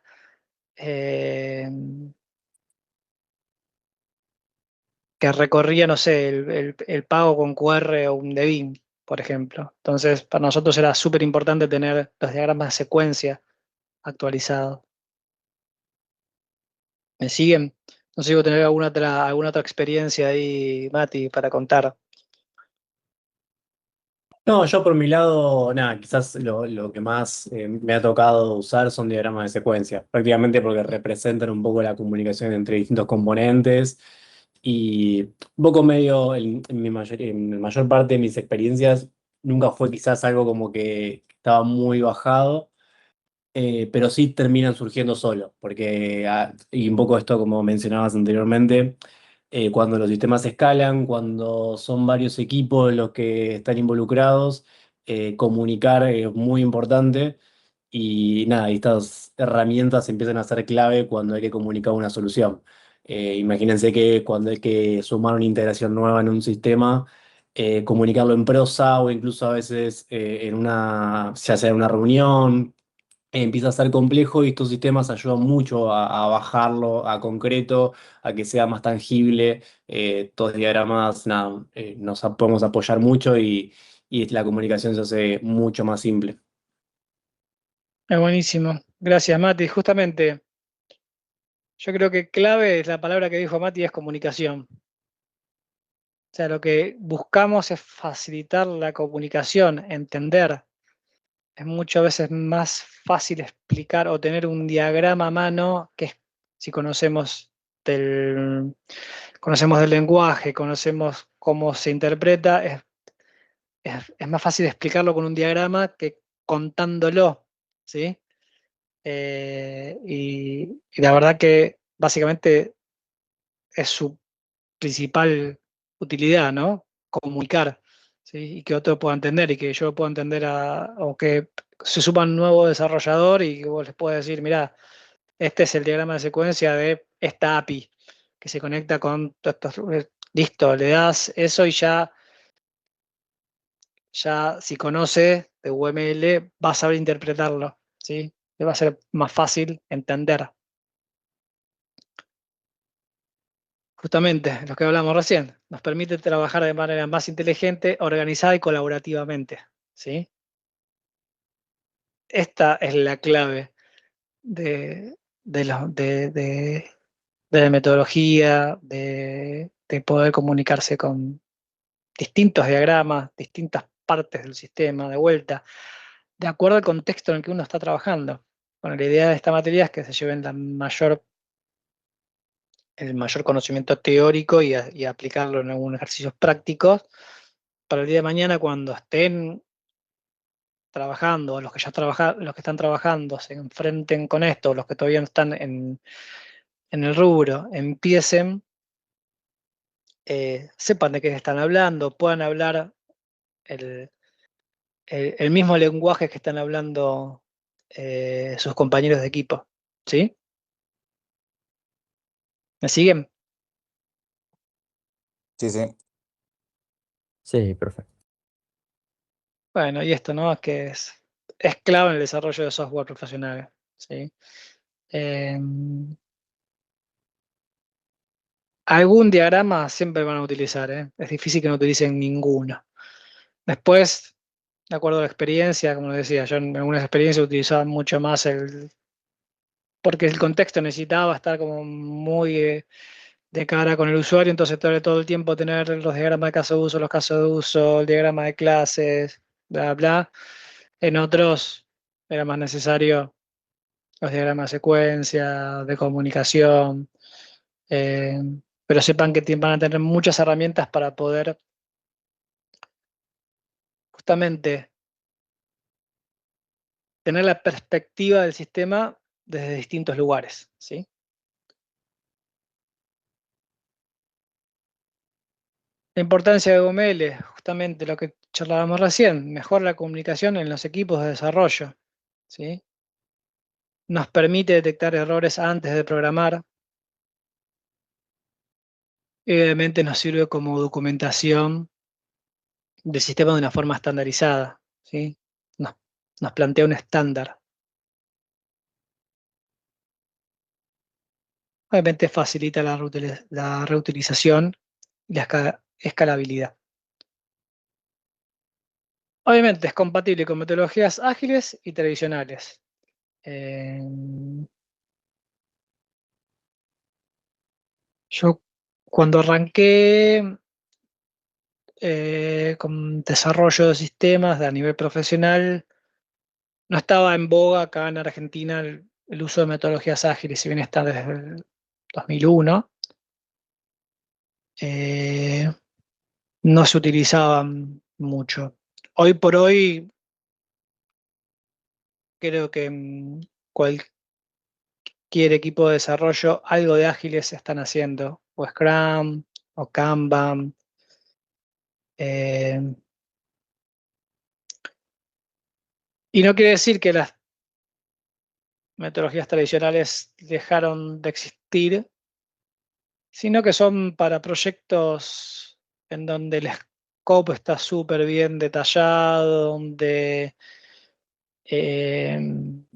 que recorría, no sé, el pago con QR o un DBIM, por ejemplo. Entonces, para nosotros era súper importante tener los diagramas de secuencia actualizados. ¿Me siguen? No sé si vos tenés alguna otra experiencia ahí, Mati, para contar. No, yo por mi lado, nada, quizás lo que más me ha tocado usar son diagramas de secuencia, prácticamente porque representan un poco la comunicación entre distintos componentes Y un poco medio, en mayor parte de mis experiencias, nunca fue quizás algo como que estaba muy bajado, pero sí terminan surgiendo solo, porque, y un poco esto como mencionabas anteriormente, cuando los sistemas escalan, cuando son varios equipos los que están involucrados, comunicar es muy importante y nada, estas herramientas empiezan a ser clave cuando hay que comunicar una solución. Imagínense que cuando hay que sumar una integración nueva en un sistema, comunicarlo en prosa o incluso a veces ya sea en una reunión, empieza a ser complejo y estos sistemas ayudan mucho a bajarlo a concreto, a que sea más tangible. Estos diagramas, nada, podemos apoyar mucho y la comunicación se hace mucho más simple. Es buenísimo. Gracias, Mati. Justamente, yo creo que clave es la palabra que dijo Mati, es comunicación. O sea, lo que buscamos es facilitar la comunicación, entender. Es muchas veces más fácil explicar o tener un diagrama a mano que si conocemos del lenguaje, conocemos cómo se interpreta, es más fácil explicarlo con un diagrama que contándolo, ¿sí? Y la verdad que básicamente es su principal utilidad, ¿no? Comunicar, ¿sí? Y que otro pueda entender y que yo pueda entender o que se suba un nuevo desarrollador y que vos les puedas decir, mira, este es el diagrama de secuencia de esta API que se conecta con todos estos. Listo, le das eso y ya si conoce de UML va a saber interpretarlo, ¿sí? Le va a ser más fácil entender. Justamente, lo que hablamos recién, nos permite trabajar de manera más inteligente, organizada y colaborativamente, ¿sí? Esta es la clave de la metodología, de poder comunicarse con distintos diagramas, distintas partes del sistema, de vuelta, de acuerdo al contexto en el que uno está trabajando. Bueno, la idea de esta materia es que se lleven el mayor conocimiento teórico y aplicarlo en algunos ejercicios prácticos para el día de mañana cuando estén trabajando, los que ya los que están trabajando se enfrenten con esto, los que todavía no están en el rubro, empiecen, sepan de qué están hablando, puedan hablar el, el mismo lenguaje que están hablando sus compañeros de equipo. ¿Sí? ¿Me siguen? Sí, sí. Sí, perfecto. Bueno, y esto, ¿no? Que es clave en el desarrollo de software profesional. ¿Sí? Algún diagrama siempre van a utilizar, ¿eh? Es difícil que no utilicen ninguno. Después, de acuerdo a la experiencia, como les decía, yo en algunas experiencias utilizaba mucho más porque el contexto necesitaba estar como muy de cara con el usuario, entonces todo el tiempo tener los diagramas de caso de uso, los casos de uso, el diagrama de clases, bla, bla. En otros era más necesario los diagramas de secuencia, de comunicación, eh, pero sepan que van a tener muchas herramientas para poder justamente tener la perspectiva del sistema desde distintos lugares, ¿sí? La importancia de UML, justamente lo que charlábamos recién, mejora la comunicación en los equipos de desarrollo, ¿sí? Nos permite detectar errores antes de programar y obviamente nos sirve como documentación del sistema de una forma estandarizada, ¿sí? Nos plantea un estándar. Obviamente facilita la reutilización y la escalabilidad. Obviamente es compatible con metodologías ágiles y tradicionales. Yo cuando arranqué con desarrollo de sistemas a nivel profesional, no estaba en boga acá en Argentina el uso de metodologías ágiles, si bien está desde el 2001. no se utilizaban mucho. Hoy por hoy creo que cualquier equipo de desarrollo algo de ágiles están haciendo, o Scrum, o Kanban. Y no quiere decir que las metodologías tradicionales dejaron de existir, sino que son para proyectos en donde el scope está súper bien detallado, donde el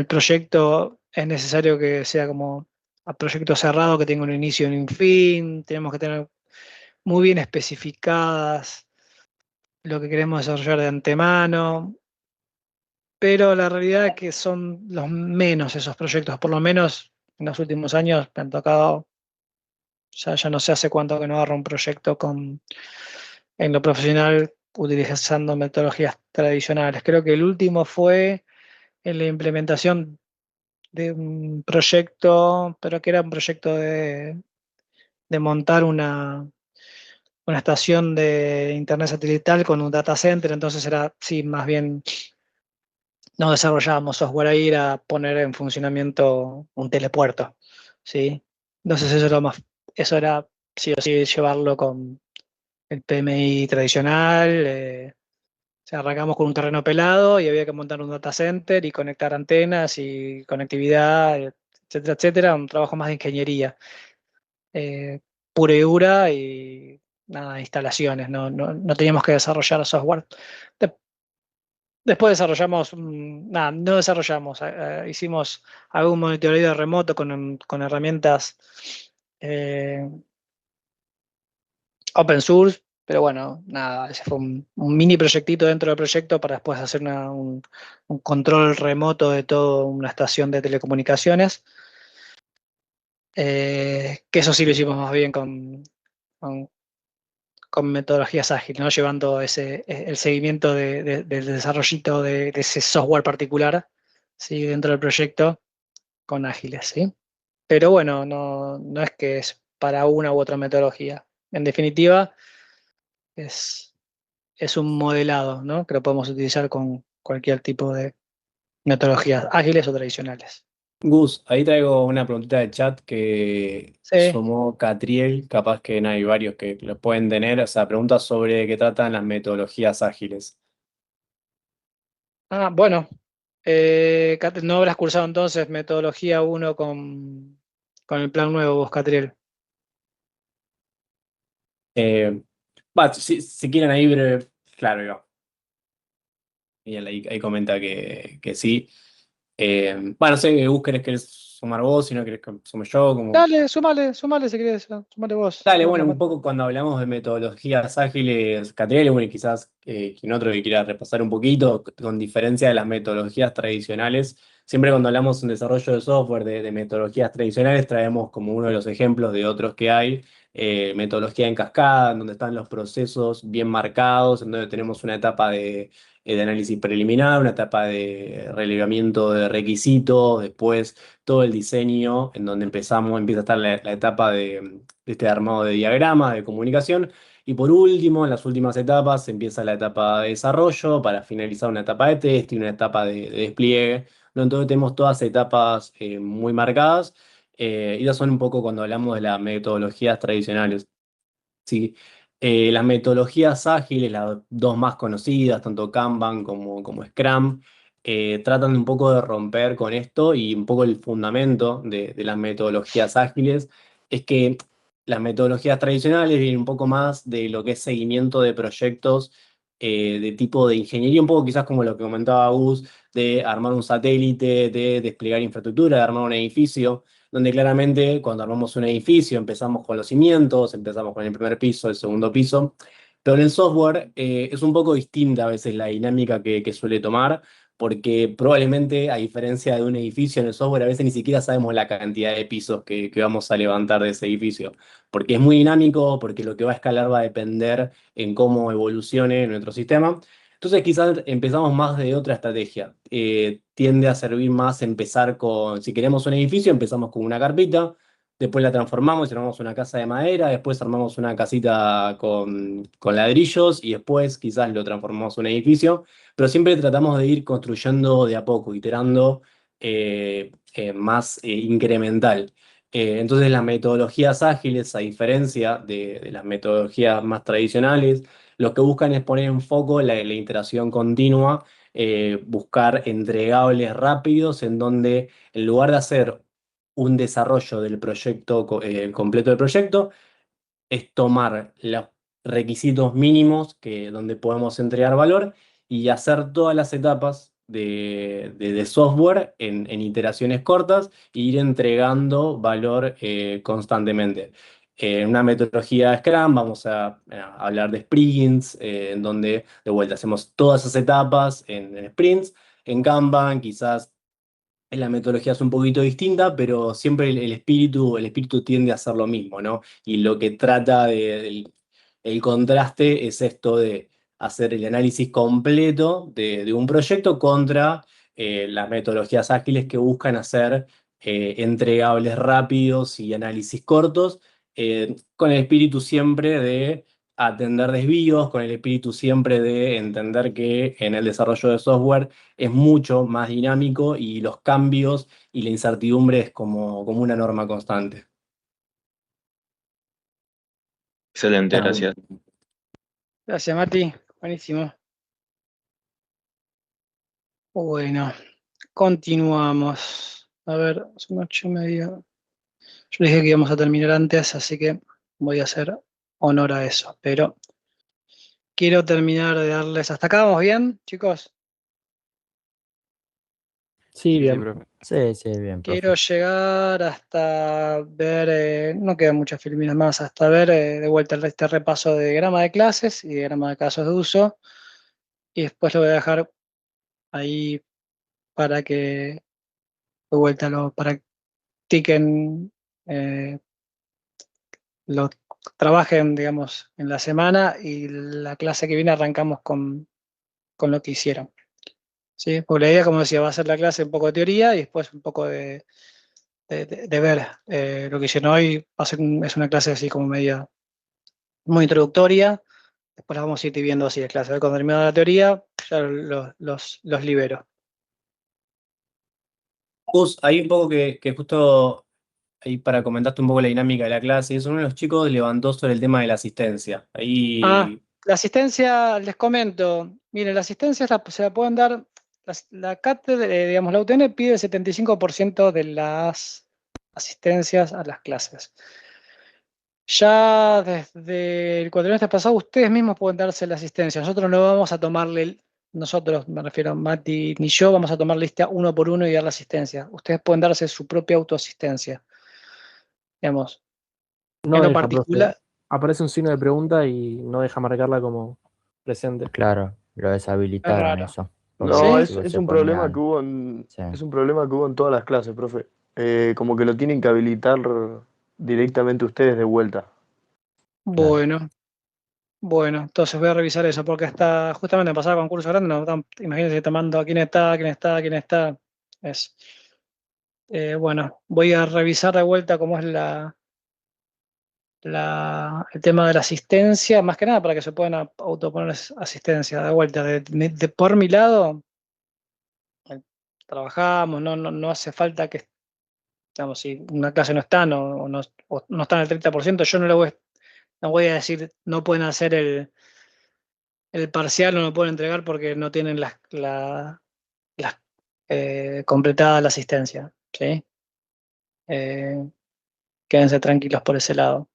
proyecto es necesario que sea como a proyecto cerrado, que tenga un inicio y un fin. Tenemos que tener muy bien especificadas lo que queremos desarrollar de antemano, pero la realidad es que son los menos esos proyectos, por lo menos en los últimos años me han tocado, ya no sé hace cuánto que no agarro un proyecto en lo profesional utilizando metodologías tradicionales. Creo que el último fue en la implementación de un proyecto, pero que era un proyecto de montar una estación de internet satelital con un data center, entonces era, sí, más bien no desarrollábamos software ahí, era poner en funcionamiento un telepuerto, ¿sí? Entonces eso era sí o sí llevarlo con el PMI tradicional, o sea, arrancamos con un terreno pelado y había que montar un data center y conectar antenas y conectividad, etcétera, etcétera, un trabajo más de ingeniería, pura y dura y nada, instalaciones, no teníamos que desarrollar software. Después desarrollamos, nada, no desarrollamos, hicimos algún monitoreo remoto con herramientas open source, pero bueno, nada, ese fue un mini proyectito dentro del proyecto para después hacer un control remoto de toda una estación de telecomunicaciones, que eso sí lo hicimos más bien con metodologías ágiles, ¿no? Llevando el seguimiento del desarrollito de ese software particular, ¿sí? Dentro del proyecto con ágiles, ¿sí? Pero bueno, no es que es para una u otra metodología. En definitiva, es un modelado, ¿no? Que lo podemos utilizar con cualquier tipo de metodologías ágiles o tradicionales. Gus, ahí traigo una preguntita de chat que Sí. sumó Catriel, capaz que hay varios que lo pueden tener, o sea, preguntas sobre qué tratan las metodologías ágiles. Bueno, no habrás cursado entonces metodología 1 con el plan nuevo, vos, Catriel. Si quieren ahí breve, claro, yo. Y él ahí comenta que sí. Bueno, no sé, Gus, ¿querés sumar vos? Si no querés que sume yo, como... Dale, sumale si querés, sumale vos. Dale, bueno, un poco cuando hablamos de metodologías ágiles, Catriel, bueno, y quizás quien otro que quiera repasar un poquito, con diferencia de las metodologías tradicionales, siempre cuando hablamos en desarrollo de software de metodologías tradicionales, traemos como uno de los ejemplos de otros que hay, metodología en cascada, en donde están los procesos bien marcados, en donde tenemos una etapa de análisis preliminar, una etapa de relevamiento de requisitos, después todo el diseño, en donde empieza a estar la etapa de este armado de diagrama, de comunicación. Y por último, en las últimas etapas, empieza la etapa de desarrollo para finalizar una etapa de test y una etapa de despliegue, ¿no? Entonces tenemos todas etapas muy marcadas y ya son un poco cuando hablamos de las metodologías tradicionales. Sí. Las metodologías ágiles, las dos más conocidas, tanto Kanban como Scrum, tratan un poco de romper con esto y un poco el fundamento de las metodologías ágiles es que las metodologías tradicionales vienen un poco más de lo que es seguimiento de proyectos de tipo de ingeniería, un poco quizás como lo que comentaba Gus, de armar un satélite, de desplegar infraestructura, de armar un edificio donde claramente cuando armamos un edificio empezamos con los cimientos, empezamos con el primer piso, el segundo piso, pero en el software es un poco distinta a veces la dinámica que suele tomar, porque probablemente a diferencia de un edificio en el software a veces ni siquiera sabemos la cantidad de pisos que vamos a levantar de ese edificio, porque es muy dinámico, porque lo que va a escalar va a depender en cómo evolucione nuestro sistema. Entonces quizás empezamos más de otra estrategia. Tiende a servir más empezar con, si queremos un edificio, empezamos con una carpeta, después la transformamos y armamos una casa de madera, después armamos una casita con ladrillos y después quizás lo transformamos en un edificio, pero siempre tratamos de ir construyendo de a poco, iterando más incremental. Entonces las metodologías ágiles, a diferencia de las metodologías más tradicionales, lo que buscan es poner en foco la interacción continua, buscar entregables rápidos en donde en lugar de hacer un desarrollo del proyecto completo del proyecto, es tomar los requisitos mínimos donde podemos entregar valor y hacer todas las etapas de software en iteraciones cortas e ir entregando valor constantemente. En una metodología Scrum vamos a hablar de sprints, en donde de vuelta hacemos todas esas etapas en sprints. En Kanban quizás la metodología es un poquito distinta, pero siempre el espíritu tiende a ser lo mismo, ¿no? Y lo que trata el contraste es esto de hacer el análisis completo de un proyecto contra las metodologías ágiles que buscan hacer entregables rápidos y análisis cortos, con el espíritu siempre de atender desvíos, con el espíritu siempre de entender que en el desarrollo de software es mucho más dinámico y los cambios y la incertidumbre es como una norma constante. Excelente, Claro. gracias. Gracias, Mati. Buenísimo. Bueno, continuamos. A ver, son 8:30. Yo dije que íbamos a terminar antes, así que voy a hacer honor a eso. Pero quiero terminar de darles hasta acá. ¿Vamos bien, chicos? Sí, Sí, bien. profe. Sí, bien, profe. Quiero llegar hasta ver, no quedan muchas filminas más, hasta ver de vuelta este repaso de diagrama de clases y diagrama de casos de uso. Y después lo voy a dejar ahí para que de vuelta lo practiquen, lo trabajen, digamos, en la semana y la clase que viene arrancamos con lo que hicieron. ¿Sí? Porque la idea, como decía, va a ser la clase un poco de teoría y después un poco de ver lo que hicieron hoy. Va a ser es una clase así como media muy introductoria. Después la vamos a ir viendo así de clase. Cuando termine la teoría, ya los libero. Gus, hay un poco que justo ahí para comentarte un poco la dinámica de la clase, es uno de los chicos levantó sobre el tema de la asistencia. Ahí, La asistencia, les comento. Miren, la asistencia se la pueden dar. La cátedra, digamos, la UTN pide el 75% de las asistencias a las clases. Ya desde el cuatrimestre pasado, ustedes mismos pueden darse la asistencia. Nosotros no vamos a tomarle, nosotros, me refiero a Mati ni yo, vamos a tomar lista uno por uno y dar la asistencia. Ustedes pueden darse su propia autoasistencia. Digamos, No en lo deja, particular. profe. Aparece un signo de pregunta y no deja marcarla como presente. Claro, lo deshabilitaron raro. eso. No, ¿Sí? es, tipo, es se un problema ponían- que hubo en, sí. es un problema que hubo en todas las clases, profe. Como que lo tienen que habilitar directamente ustedes de vuelta. Bueno, entonces voy a revisar eso, porque hasta justamente en pasado concurso grande, no, imagínense tomando a quién está. Es, bueno, voy a revisar de vuelta cómo es el tema de la asistencia, más que nada para que se puedan autoponer asistencia de vuelta. Por mi lado, trabajamos, no hace falta que, digamos, si una clase no está, o no está en el 30%, yo no voy a decir no pueden hacer el parcial, no lo pueden entregar porque no tienen completada la asistencia, ¿sí? Quédense tranquilos por ese lado.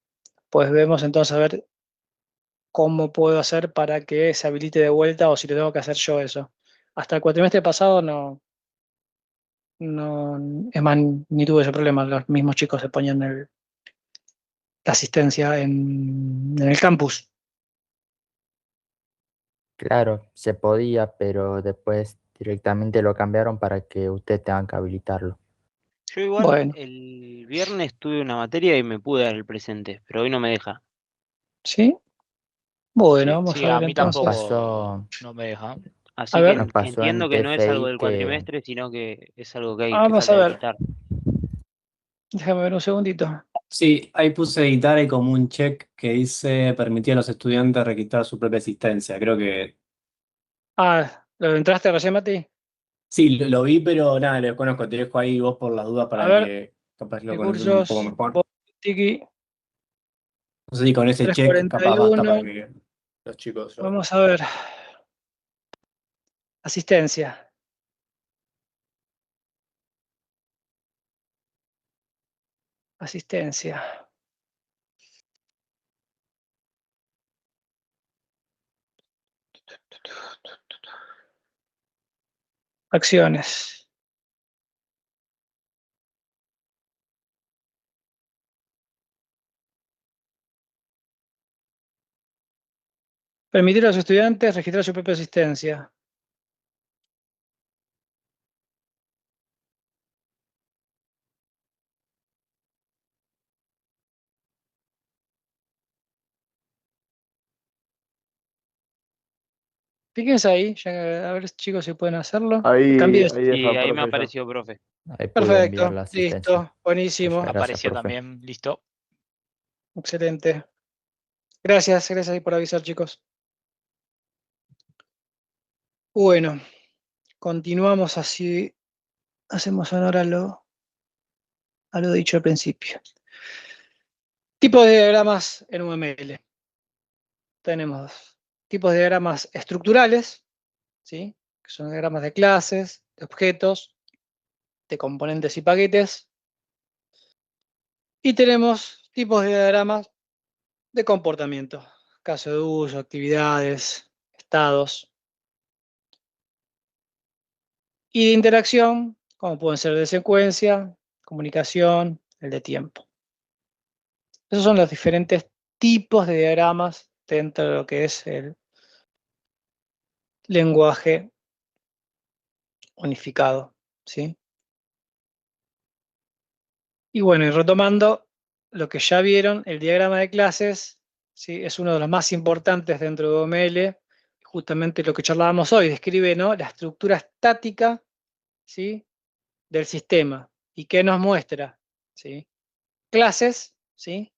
Pues vemos entonces a ver cómo puedo hacer para que se habilite de vuelta o si lo tengo que hacer yo eso. Hasta el cuatrimestre pasado no, es más, ni tuve ese problema. Los mismos chicos se ponían la asistencia en el campus. Claro, se podía, pero después directamente lo cambiaron para que ustedes tengan que habilitarlo. Yo igual Bueno. el viernes tuve una materia y me pude dar el presente, pero hoy no me deja. ¿Sí? Bueno, Sí, vamos Sí, a ver a mí entonces. tampoco no me deja. Así A ver. que Nos pasó entiendo en que no es algo TFI del que cuatrimestre, sino que es algo que Vamos falta a ver. habilitar. Déjame ver un segundito. Sí, ahí puse editar y como un check que dice permitir a los estudiantes registrar su propia asistencia. Creo que ¿lo entraste recién, Mati? sí, lo vi, pero nada, lo desconozco. Te dejo ahí vos por las dudas A para ver, que capaz lo conoces un poco recursos, mejor. Tiki, No sé si con ese check capaz basta 341. para que los chicos lo... Vamos a ver. Asistencia. Asistencia. Acciones. Permitir a los estudiantes registrar su propia asistencia. Fíjense ahí, a ver chicos si pueden hacerlo. Ahí Cambies. está, Sí, ahí me profe, ya. apareció, profe. Ahí pude enviar Perfecto, la asistencia. listo, buenísimo, Gracias, Apareció profe. también, listo. excelente. Gracias ahí por avisar, chicos. Bueno, continuamos así, hacemos honor a lo dicho al principio. Tipos de diagramas en UML. Tenemos tipos de diagramas estructurales, ¿sí? Que son diagramas de clases, de objetos, de componentes y paquetes. Y tenemos tipos de diagramas de comportamiento, caso de uso, actividades, estados. Y de interacción, como pueden ser de secuencia, comunicación, el de tiempo. Esos son los diferentes tipos de diagramas dentro de lo que es el lenguaje unificado, ¿sí? Y bueno, y retomando lo que ya vieron, el diagrama de clases, ¿sí? Es uno de los más importantes dentro de OML, justamente lo que charlábamos hoy, describe, ¿no?, la estructura estática, ¿sí?, del sistema. ¿Y qué nos muestra? ¿Sí? Clases, ¿sí?,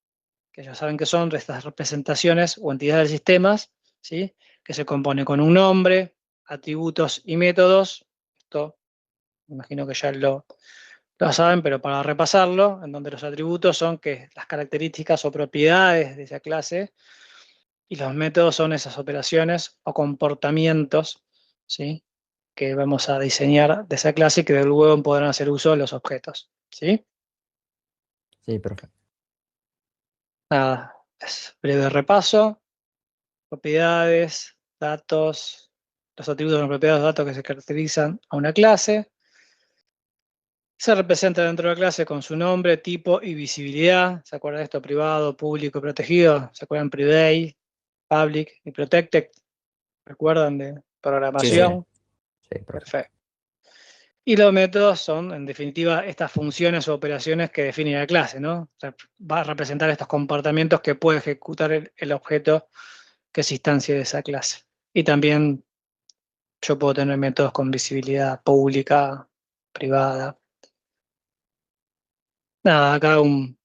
que ya saben que son estas representaciones o entidades del sistema, ¿sí?, que se compone con un nombre, atributos y métodos. Esto me imagino que ya lo saben, pero para repasarlo, en donde los atributos son las características o propiedades de esa clase, y los métodos son esas operaciones o comportamientos, ¿sí?, que vamos a diseñar de esa clase y que luego podrán hacer uso de los objetos, ¿sí? Sí, profe. Nada, es breve repaso. Propiedades, datos, los atributos de las propiedades de datos que se caracterizan a una clase. Se representa dentro de la clase con su nombre, tipo y visibilidad. ¿Se acuerdan de esto? Privado, público, protegido. ¿Se acuerdan? Private, public y protected. ¿Recuerdan de Sí, sí. programación? Sí, profe. Perfecto. Y los métodos son, en definitiva, estas funciones o operaciones que definen la clase, ¿no? O sea, va a representar estos comportamientos que puede ejecutar el objeto que se instancie de esa clase. Y también yo puedo tener métodos con visibilidad pública, privada. Nada, acá un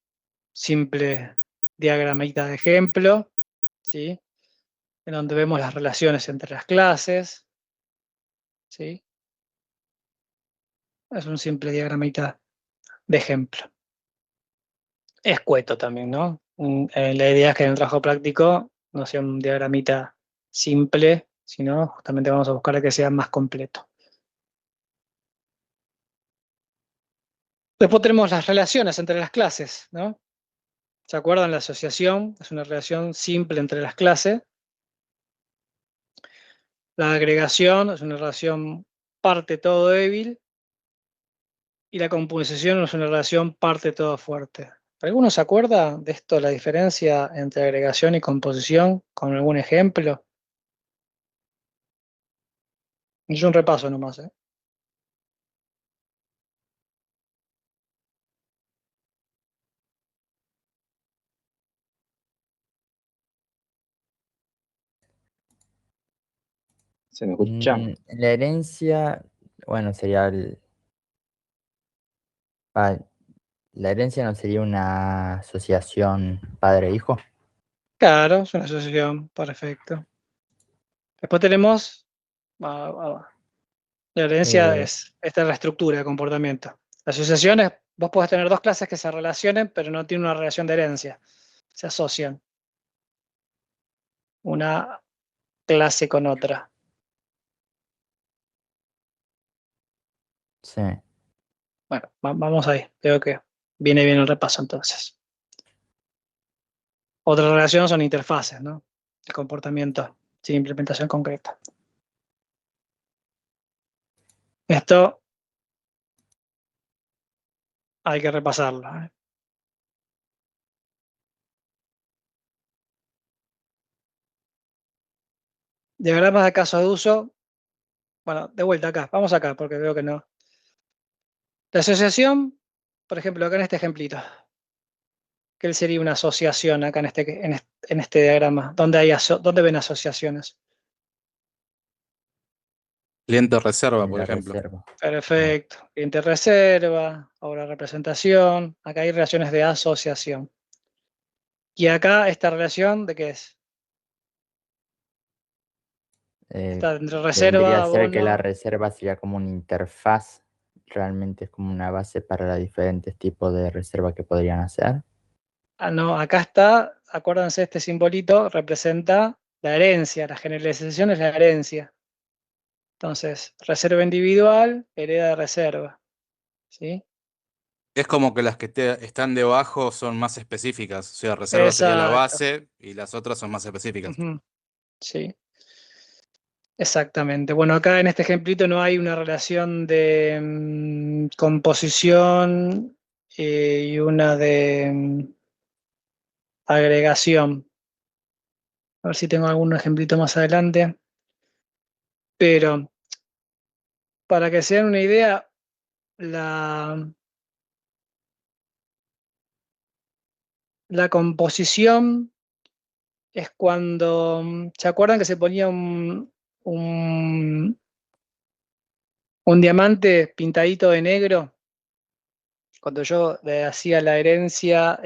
simple diagramita de ejemplo, ¿sí?, en donde vemos las relaciones entre las clases, ¿sí? Es un simple diagramita de ejemplo. Escueto también, ¿no? La idea es que en el trabajo práctico no sea un diagramita simple, sino justamente vamos a buscar que sea más completo. Después tenemos las relaciones entre las clases, ¿no? ¿Se acuerdan? La asociación es una relación simple entre las clases. La agregación es una relación parte todo débil. Y la composición es una relación parte todo fuerte. ¿Alguno se acuerda de esto, la diferencia entre agregación y composición, con algún ejemplo? Es un repaso nomás, ¿eh? ¿Se me escucha? La herencia, bueno, sería ¿La herencia no sería una asociación padre-hijo? Claro, es una asociación, perfecto. Después tenemos, la herencia esta es la estructura de comportamiento. La asociación es, vos podés tener dos clases que se relacionen, pero no tienen una relación de herencia. Se asocian una clase con otra. Sí. Bueno, vamos ahí. Creo que viene bien el repaso entonces. Otra relación son interfaces, ¿no? El comportamiento sin implementación concreta. Esto hay que repasarlo, ¿eh? Diagramas de casos de uso. Bueno, de vuelta acá. Vamos acá porque veo que no. La asociación, por ejemplo, acá en este ejemplito. ¿Qué sería una asociación acá en este diagrama? ¿Dónde ven asociaciones? Cliente reserva, En por la ejemplo. reserva. Perfecto. Cliente reserva, obra representación. Acá hay relaciones de asociación. Y acá esta relación, ¿de qué es? Está entre Vendría reserva, a ser que la abono. reserva sería como una interfaz, realmente es como una base para los diferentes tipos de reserva que podrían hacer. Ah, no, acá está, acuérdense, este simbolito representa la herencia, la generalización es la herencia. Entonces, reserva individual, hereda de reserva. ¿Sí? Es como que las que están debajo son más específicas. O sea, reserva sería la Exacto. base y las otras son más específicas. Ujú. Sí, exactamente. Bueno, acá en este ejemplito no hay una relación de composición y una de agregación. A ver si tengo algún ejemplito más adelante. Pero para que se den una idea, la composición es cuando, ¿se acuerdan que se ponía un diamante pintadito de negro? Cuando yo hacía la herencia,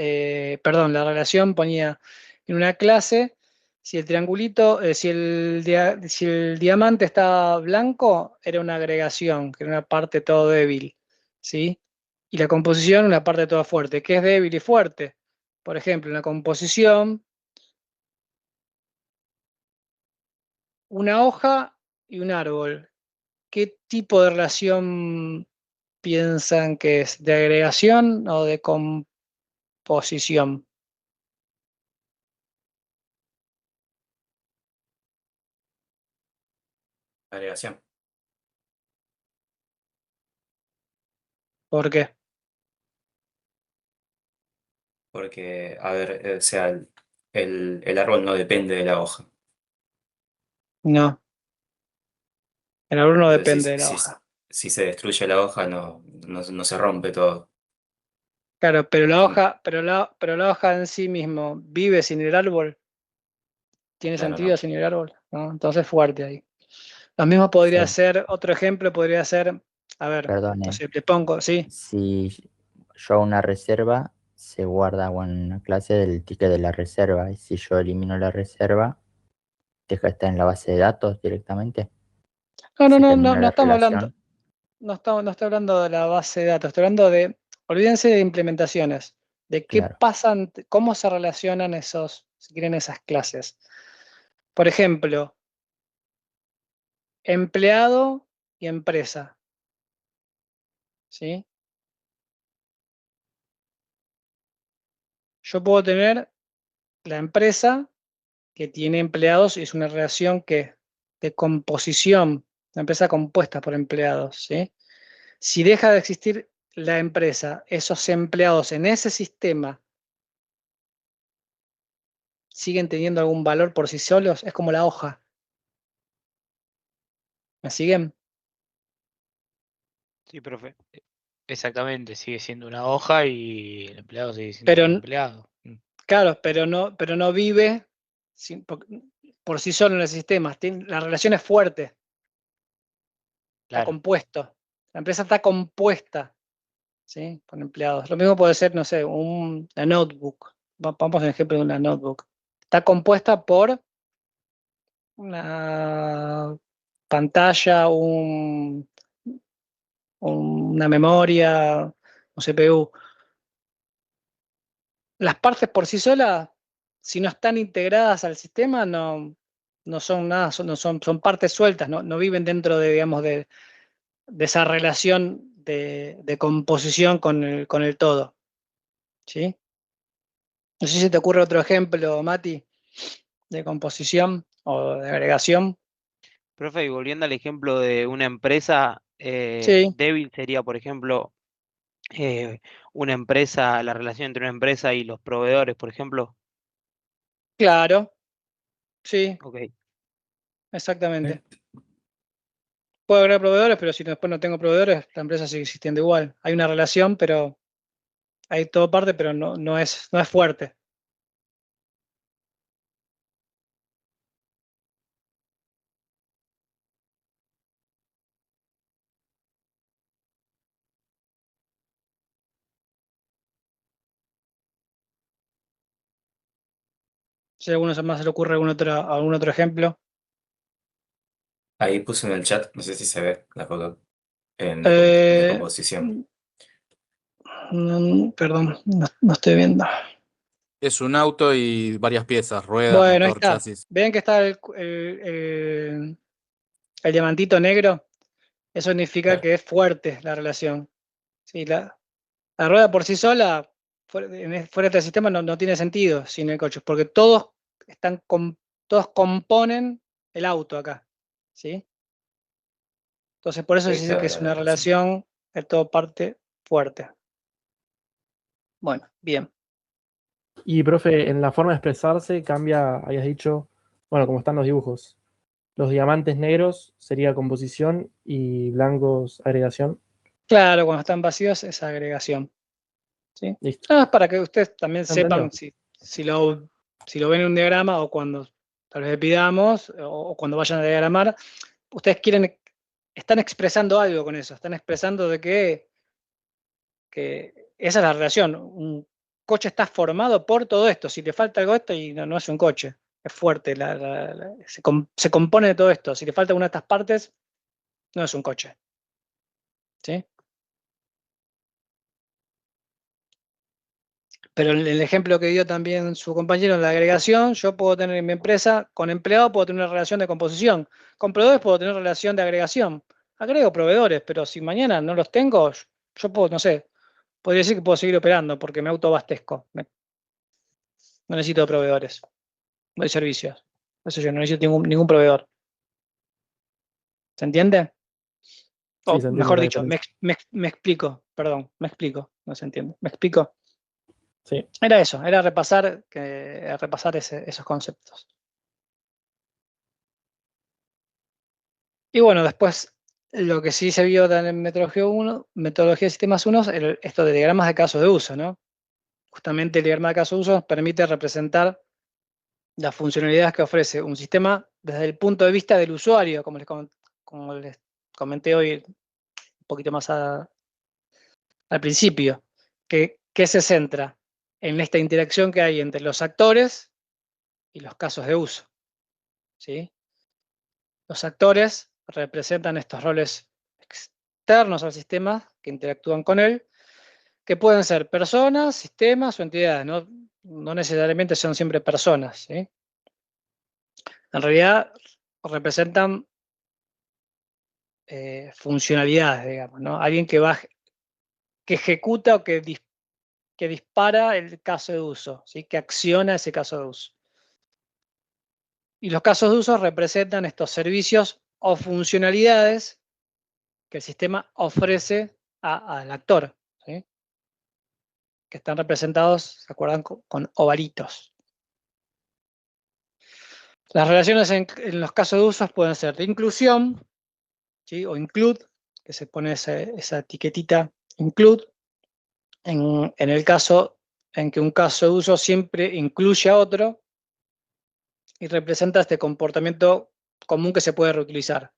perdón, la relación ponía en una clase, si el triangulito, si el diamante estaba blanco, era una agregación, que era una parte todo débil, ¿sí? Y la composición, una parte toda fuerte. ¿Qué es débil y fuerte? Por ejemplo, en la composición, una hoja y un árbol. ¿Qué tipo de relación piensan que es? ¿De agregación o de composición? Agregación. ¿Por qué? Porque, a ver, o sea, el árbol no depende de la hoja. No, el árbol no Entonces, depende de la hoja. si se destruye la hoja, no se rompe todo. Claro, pero la hoja en sí mismo vive sin el árbol. ¿Tiene Claro, sentido no. sin el árbol? ¿No? Entonces fuerte ahí. Lo mismo podría Sí. ser, otro ejemplo podría ser, a ver, no Perdone, sé, te pongo, sí. si yo hago una reserva, se guarda en una clase del ticket de la reserva, y si yo elimino la reserva, deja de estar en la base de datos directamente. No, Se no termina la estamos hablando, relación. no estoy hablando de la base de datos, estoy hablando de, olvídense de implementaciones, de qué Claro. pasan, cómo se relacionan esos, si quieren, esas clases. Por ejemplo, empleado y empresa, ¿sí? Yo puedo tener la empresa que tiene empleados y es una relación de composición, una empresa compuesta por empleados, ¿sí? Si deja de existir la empresa, esos empleados en ese sistema siguen teniendo algún valor por sí solos, es como la hoja. ¿Me siguen? Sí, profe. Exactamente, sigue siendo una hoja y el empleado sigue siendo Pero, un empleado. claro, pero no vive por sí solo en el sistema. La relación es fuerte, está Claro. compuesto. La empresa está compuesta. ¿sí? Por empleados. Lo mismo puede ser, no sé, una notebook. Vamos al ejemplo de una notebook. Está compuesta por una pantalla, una memoria, un CPU. Las partes por sí solas, si no están integradas al sistema, no son nada, son partes sueltas, no viven dentro de, digamos, de esa relación de composición con el todo. ¿Sí? No sé si te ocurre otro ejemplo, Mati, de composición o de agregación. Profe, y volviendo al ejemplo de una empresa, Sí, débil sería, por ejemplo, una empresa, la relación entre una empresa y los proveedores, por ejemplo. claro, sí, Ok. exactamente. Puedo agregar proveedores, pero si después no tengo proveedores, la empresa sigue existiendo igual. Hay una relación, pero hay todo parte, pero no es fuerte. Si a alguno más se le ocurre algún otro ejemplo. Ahí puse en el chat, no sé si se ve la foto de composición. Perdón, no estoy viendo. Es un auto y varias piezas, ruedas, Bueno, ahí motor, está. chasis. ¿Ven que está el diamantito negro? Eso significa que es fuerte la relación. Sí, la rueda por sí sola, fuera de este sistema, no tiene sentido sin el coche, porque todos componen el auto acá. ¿Sí? Entonces, por eso se Sí, dice que claro, es la una relación. relación de todo parte fuerte. Bueno, bien. Y, profe, en la forma de expresarse cambia, habías dicho, bueno, como están los dibujos. Los diamantes negros sería composición y blancos agregación. Claro, cuando están vacíos es agregación. ¿Sí? Listo. Nada más para que ustedes también ¿Se entendió? sepan si lo ven en un diagrama o cuando tal vez le pidamos o cuando vayan a diagramar, ustedes están expresando algo con eso, están expresando de que esa es la relación. Un coche está formado por todo esto. Si le falta algo a esto, y no es un coche, es fuerte, se compone de todo esto. Si le falta una de estas partes, no es un coche. ¿Sí? Pero el ejemplo que dio también su compañero en la agregación, yo puedo tener en mi empresa, con empleado puedo tener una relación de composición, con proveedores puedo tener relación de agregación. Agrego proveedores, pero si mañana no los tengo, yo puedo, no sé, podría decir que puedo seguir operando porque me autoabastezco. No necesito proveedores, no hay servicios. Eso yo no necesito ningún proveedor. ¿Se entiende? Sí, O se entiende mejor la dicho, diferencia. me explico, perdón, me explico, no se entiende. ¿Me explico? Sí. Era eso, era repasar esos conceptos. Y bueno, después lo que sí se vio en metodología de sistemas 1, esto de diagramas de caso de uso, ¿no? Justamente el diagrama de caso de uso nos permite representar las funcionalidades que ofrece un sistema desde el punto de vista del usuario, como les comenté hoy un poquito más al principio, que se centra en esta interacción que hay entre los actores y los casos de uso. ¿Sí? Los actores representan estos roles externos al sistema que interactúan con él, que pueden ser personas, sistemas o entidades, no necesariamente son siempre personas. ¿Sí? En realidad representan funcionalidades, digamos, ¿no? Alguien que ejecuta o que dispara el caso de uso, ¿sí? Que acciona ese caso de uso. Y los casos de uso representan estos servicios o funcionalidades que el sistema ofrece al actor, ¿sí? Que están representados, ¿se acuerdan? Con ovalitos. Las relaciones en los casos de uso pueden ser de inclusión, ¿sí? O include, que se pone esa etiquetita include, en el caso en que un caso de uso siempre incluye a otro y representa este comportamiento común que se puede reutilizar.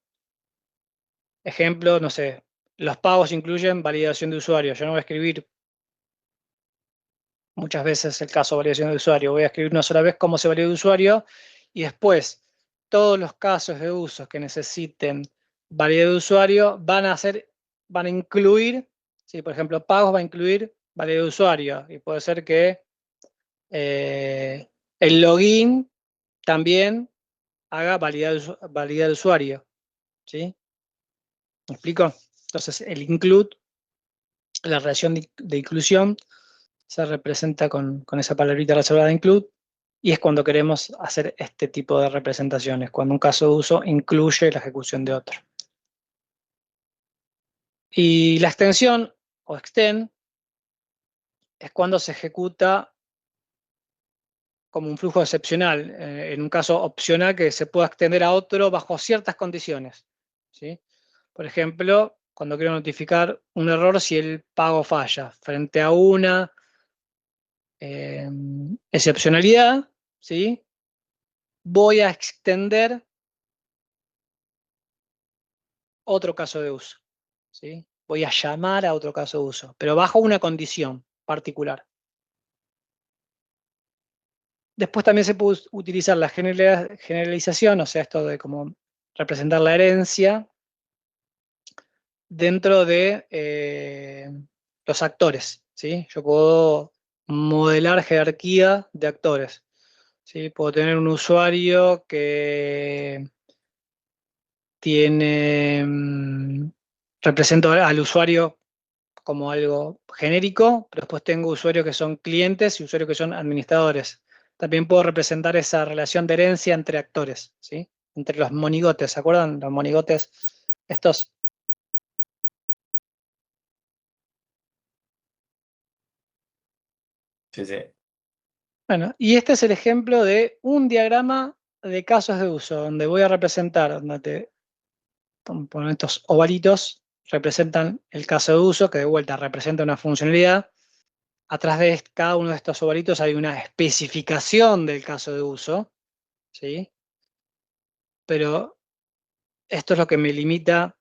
Ejemplo, no sé, los pagos incluyen validación de usuario. Yo no voy a escribir muchas veces el caso de validación de usuario. Voy a escribir una sola vez cómo se valida el usuario y después todos los casos de uso que necesiten validar de usuario van a incluir, ¿sí? Por ejemplo, pagos va a incluir validar de usuario y puede ser que el login también haga validar de usuario, ¿sí? ¿Me explico? Entonces, el include, la relación de inclusión, se representa con esa palabrita reservada include, y es cuando queremos hacer este tipo de representaciones, cuando un caso de uso incluye la ejecución de otro. Y la extensión o extend es cuando se ejecuta como un flujo excepcional, en un caso opcional que se pueda extender a otro bajo ciertas condiciones, ¿sí? Por ejemplo, cuando quiero notificar un error si el pago falla frente a una excepcionalidad, ¿sí? Voy a extender otro caso de uso, ¿sí? Voy a llamar a otro caso de uso, pero bajo una condición particular. Después también se puede utilizar la generalización, o sea, esto de como representar la herencia dentro de los actores, ¿sí? Yo puedo modelar jerarquía de actores, ¿sí? Puedo tener un usuario que represento al usuario como algo genérico, pero después tengo usuarios que son clientes y usuarios que son administradores. También puedo representar esa relación de herencia entre actores, ¿sí? Entre los monigotes, ¿se acuerdan? Los monigotes, estos. Sí, sí. Bueno, y este es el ejemplo de un diagrama de casos de uso, donde voy a representar, donde ponen estos ovalitos, representan el caso de uso, que de vuelta representa una funcionalidad. Atrás de cada uno de estos ovalitos hay una especificación del caso de uso, ¿sí? Pero esto es lo que me limita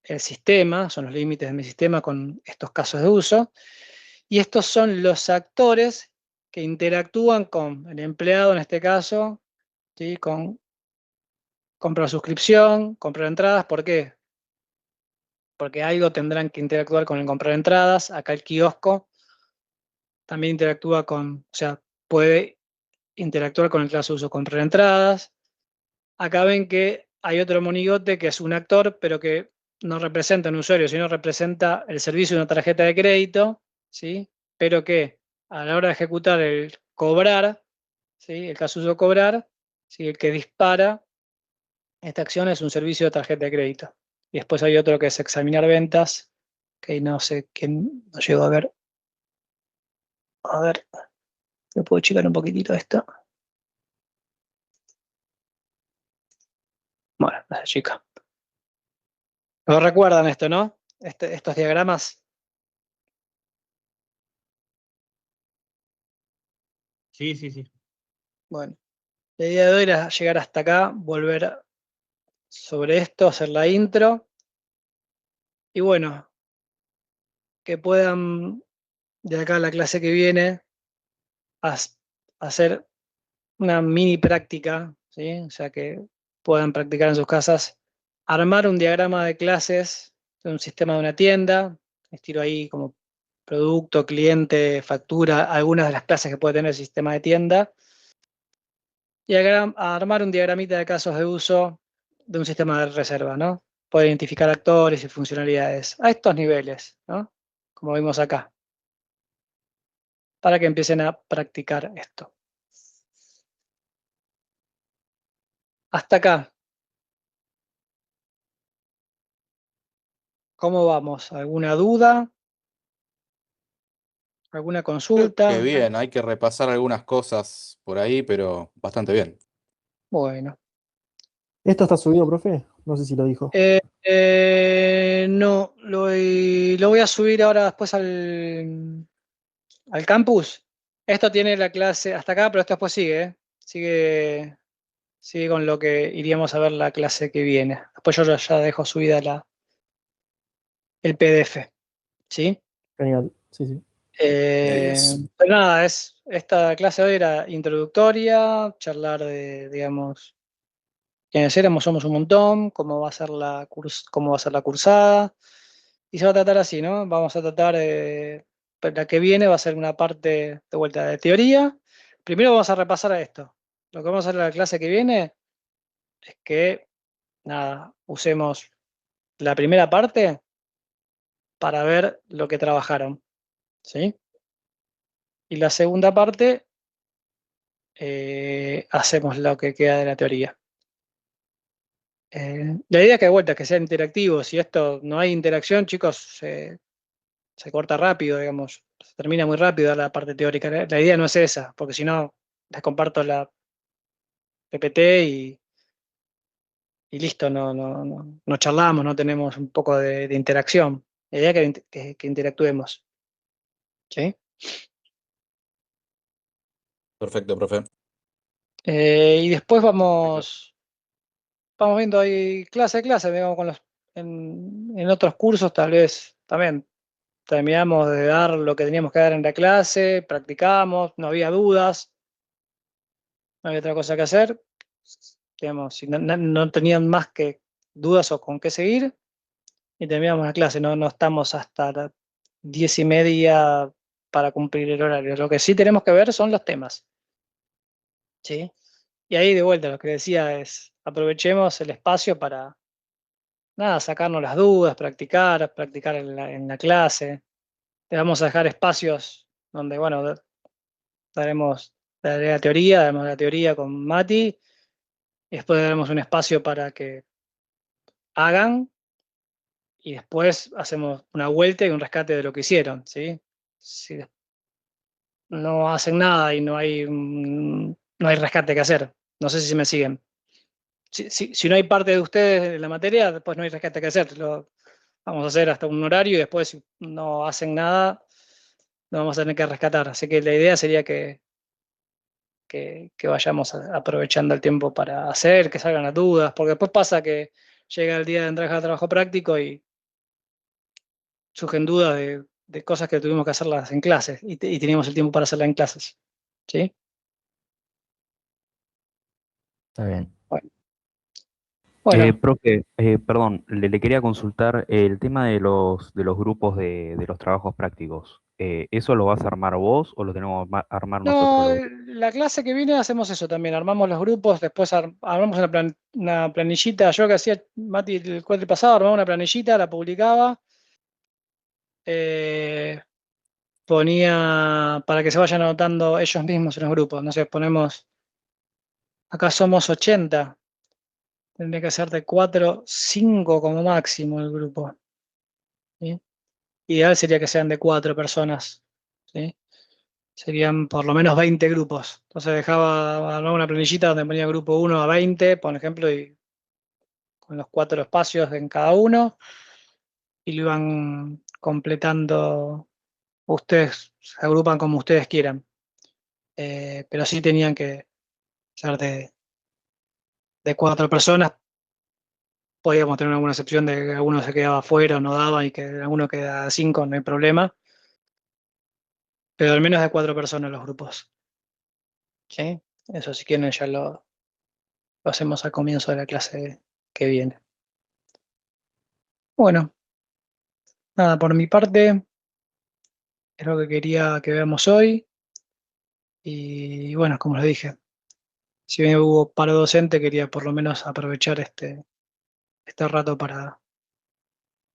el sistema, son los límites de mi sistema con estos casos de uso, y estos son los actores que interactúan con el empleado, en este caso, ¿sí? Con comprar suscripción, comprar entradas. ¿Por qué? Porque algo tendrán que interactuar con el comprar entradas. Acá el kiosco también interactúa o sea, puede interactuar con el caso de uso comprar entradas. Acá ven que hay otro monigote que es un actor, pero que no representa un usuario, sino representa el servicio de una tarjeta de crédito, ¿sí? Pero que a la hora de ejecutar el cobrar, ¿sí? El caso de uso cobrar, ¿sí? El que dispara esta acción es un servicio de tarjeta de crédito. Y después hay otro que es examinar ventas, que no sé quién no llegó a ver. A ver, ¿me puedo checar un poquitito esto? Bueno, la chica. ¿Lo recuerdan esto, no? Estos diagramas. Sí, sí, sí. Bueno, la idea de hoy era llegar hasta acá, volver sobre esto, hacer la intro. Y bueno, que puedan de acá a la clase que viene hacer una mini práctica, ¿sí? O sea, que puedan practicar en sus casas, armar un diagrama de clases de un sistema de una tienda, estilo ahí como producto, cliente, factura, algunas de las clases que puede tener el sistema de tienda, y armar un diagramita de casos de uso de un sistema de reserva, ¿no? Poder identificar actores y funcionalidades a estos niveles, ¿no? Como vimos acá, para que empiecen a practicar esto. Hasta acá. ¿Cómo vamos? ¿Alguna duda? ¿Alguna consulta? Que bien, hay que repasar algunas cosas por ahí, pero bastante bien. Bueno. ¿Esto está subido, profe? No sé si lo dijo. No, lo voy a subir ahora después al campus. Esto tiene la clase hasta acá, pero esto después sigue, ¿eh? Sigue con lo que iríamos a ver la clase que viene. Después yo ya dejo subida el PDF, ¿sí? Genial, sí, sí. Pues nada, esta clase hoy era introductoria, charlar de, digamos, quiénes éramos, somos un montón, cómo va a ser cómo va a ser la cursada, y se va a tratar así, ¿no? Vamos a tratar, la que viene va a ser una parte de vuelta de teoría. Primero vamos a repasar esto. Lo que vamos a hacer en la clase que viene es que, nada, usemos la primera parte para ver lo que trabajaron, ¿sí? Y la segunda parte, hacemos lo que queda de la teoría. La idea es que de vuelta, que sea interactivo. Si esto no hay interacción, chicos, se corta rápido, digamos. Se termina muy rápido la parte teórica. La idea no es esa, porque si no, les comparto la PPT y listo, no charlamos, no tenemos un poco de interacción. La idea es que interactuemos. ¿Sí? Perfecto, profe. Y después vamos viendo ahí clase a clase, digamos, en otros cursos tal vez también terminamos de dar lo que teníamos que dar en la clase, practicamos, no había dudas, no había otra cosa que hacer. Digamos, si no tenían más que dudas o con qué seguir, y terminamos la clase. No estamos hasta las 10:30 para cumplir el horario. Lo que sí tenemos que ver son los temas. ¿Sí? Y ahí de vuelta lo que decía es, aprovechemos el espacio para, nada, sacarnos las dudas, practicar en la clase. Le vamos a dejar espacios donde, bueno, daré daremos la teoría con Mati, y después daremos un espacio para que hagan, y después hacemos una vuelta y un rescate de lo que hicieron, ¿sí? Si no hacen nada y no hay rescate que hacer. No sé si me siguen. Si no hay parte de ustedes en la materia, después no hay rescate que hacer. Lo vamos a hacer hasta un horario y después, si no hacen nada, no vamos a tener que rescatar. Así que la idea sería que vayamos aprovechando el tiempo para hacer, que salgan las dudas, porque después pasa que llega el día de entrar al trabajo práctico y surgen dudas de cosas que tuvimos que hacerlas en clases y teníamos el tiempo para hacerlas en clases. ¿Sí? Está bien. Bueno, Profe, perdón, le quería consultar el tema de los grupos de los trabajos prácticos. ¿Eso lo vas a armar vos o lo tenemos que armar nosotros no, los grupos? la clase que viene hacemos eso también, armamos los grupos, después armamos una planillita. Yo que hacía, Mati, el cuatri pasado, armaba una planillita, la publicaba, ponía para que se vayan anotando ellos mismos en los grupos. No sé, ponemos, acá somos 80, tendría que ser de 4, 5 como máximo el grupo. ¿Sí? Ideal sería que sean de 4 personas. ¿Sí? Serían por lo menos 20 grupos. Entonces armaba una planillita donde ponía grupo 1 a 20, por ejemplo, y con los 4 espacios en cada uno, y lo iban completando. Ustedes se agrupan como ustedes quieran, pero sí tenían que ser de 4 personas. Podíamos tener alguna excepción de que alguno se quedaba afuera o no daba y que alguno queda 5, no hay problema, pero al menos de 4 personas los grupos. ¿Sí? Eso, si quieren, ya lo hacemos al comienzo de la clase que viene. Bueno, nada, por mi parte es lo que quería que veamos hoy. Y bueno, como les dije, si bien hubo paro docente, quería por lo menos aprovechar este rato para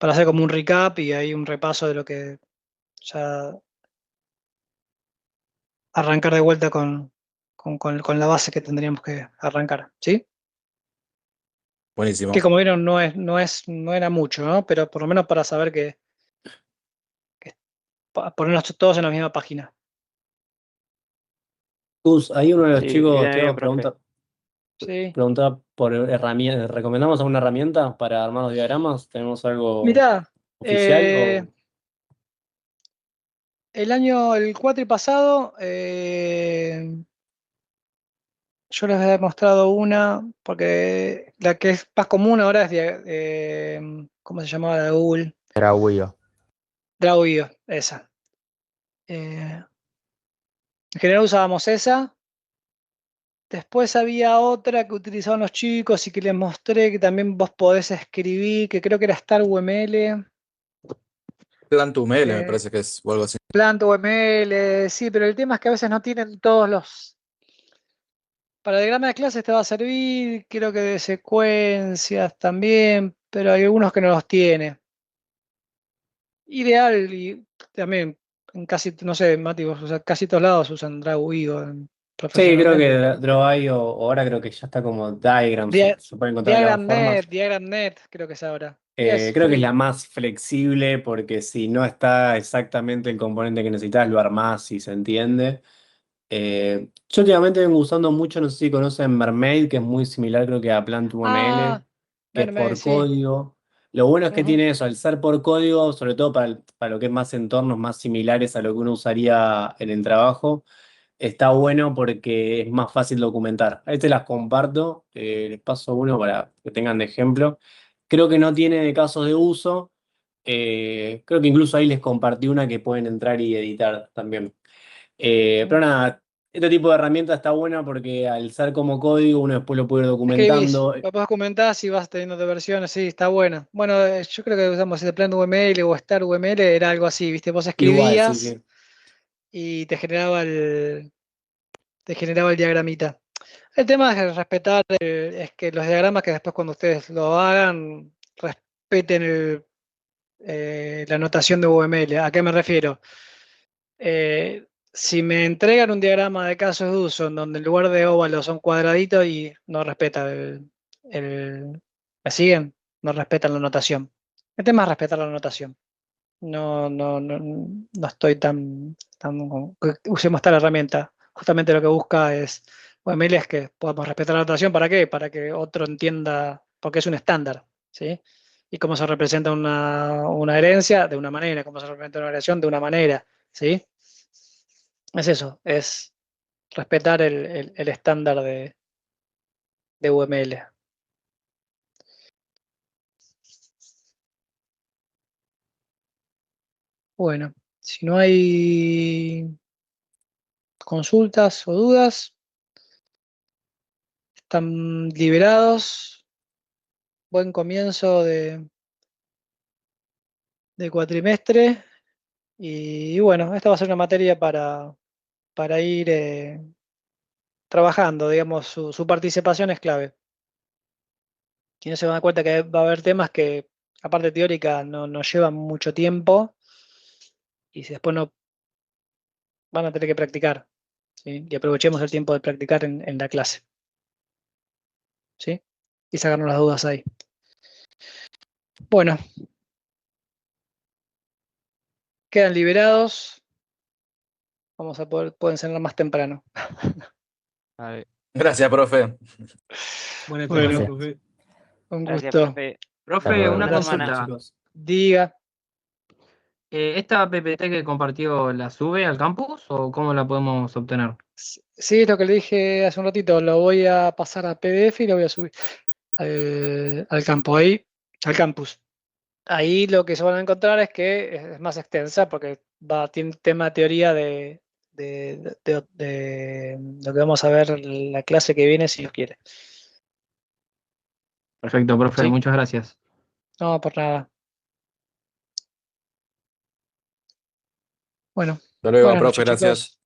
hacer como un recap y ahí un repaso de lo que ya arrancar de vuelta con la base que tendríamos que arrancar, ¿sí? Buenísimo. Que como vieron no era mucho, ¿no? Pero por lo menos para saber que ponernos todos en la misma página. Gus, ahí uno de los Sí, chicos bien, te iba a bien, profe. Sí. preguntar por herramientas. ¿Recomendamos alguna herramienta para armar los diagramas? ¿Tenemos algo Mirá, oficial? O... el cuatri pasado, yo les he mostrado una, porque la que es más común ahora es ¿cómo se llamaba la de Google? Draguio. Draguio, esa. En general usábamos esa. Después había otra que utilizaban los chicos y que les mostré que también vos podés escribir, que creo que era StarUML. PlantUML me parece que es, o algo así. PlantUML, sí, pero el tema es que a veces no tienen todos los... Para diagrama de clases te va a servir, creo que de secuencias también, pero hay algunos que no los tiene. Ideal y también en casi, no sé, Mati, vos, o sea, casi todos lados usan Draguio Sí, creo profesionalmente. que Draweye o ahora creo que ya está como Diagram, se puede encontrar de ambas formas. DiagramNet, creo que es ahora. Y es Creo que es free. la más flexible porque si no está exactamente el componente que necesitas, lo armás y se entiende. Yo últimamente vengo usando mucho, no sé si conocen Mermaid, que es muy similar creo que a PlantUML, que es Mermaid, por sí. código. Lo bueno es que Ujú. tiene eso, al ser por código, sobre todo para lo que es más entornos más similares a lo que uno usaría en el trabajo, está bueno porque es más fácil documentar. Ahí te las comparto, les paso uno para que tengan de ejemplo. Creo que no tiene casos de uso. Creo que incluso ahí les compartí una que pueden entrar y editar también. Pero nada, este tipo de herramienta está buena porque al ser como código uno después lo puede ir Escribís, documentando. lo podés comentar si vas teniendo de versiones, sí, está bueno. Bueno, yo creo que usamos ese PlantUML o StarUML, era algo así, ¿viste? Vos Igual, sí, escribías sí. y te generaba el diagramita. El tema es respetar, es que los diagramas que después cuando ustedes lo hagan, respeten la notación de UML. ¿A qué me refiero? Si me entregan un diagrama de casos de uso en donde en lugar de óvalos son cuadraditos y no respeta ¿me siguen? No respetan la notación. El tema es respetar la notación. No estoy usemos tal herramienta. Justamente lo que busca es UML es que podamos respetar la notación. ¿Para qué? Para que otro entienda, porque es un estándar, ¿sí? Y cómo se representa una herencia de una manera, cómo se representa una herencia de una manera, ¿sí? Es eso, es respetar el estándar de UML. Bueno, si no hay consultas o dudas, están liberados. Buen comienzo de cuatrimestre. Y bueno, esta va a ser una materia para ir trabajando, digamos, su participación es clave. Si no se van a dar cuenta que va a haber temas que, aparte teórica, no llevan mucho tiempo y si después no van a tener que practicar, ¿sí? Y aprovechemos el tiempo de practicar en la clase, ¿sí? Y sacarnos las dudas ahí. Bueno, quedan liberados. Vamos a pueden cenar más temprano. Gracias, profe. Buenas Bueno, tardes, profe. un Gracias, gusto. profe. Profe, una Buena semana. consulta. Diga. ¿Esta PPT que compartió la sube al campus o cómo la podemos obtener? Sí, lo que le dije hace un ratito, lo voy a pasar a PDF y lo voy a subir al campo, ahí, al campus. Ahí lo que se van a encontrar es que es más extensa porque tiene tema de teoría de lo que vamos a ver la clase que viene si Dios quiere. Perfecto, profe, ¿Sí? muchas gracias. No, por nada. Bueno, Hasta luego, buenas profe, noches, chicos. gracias.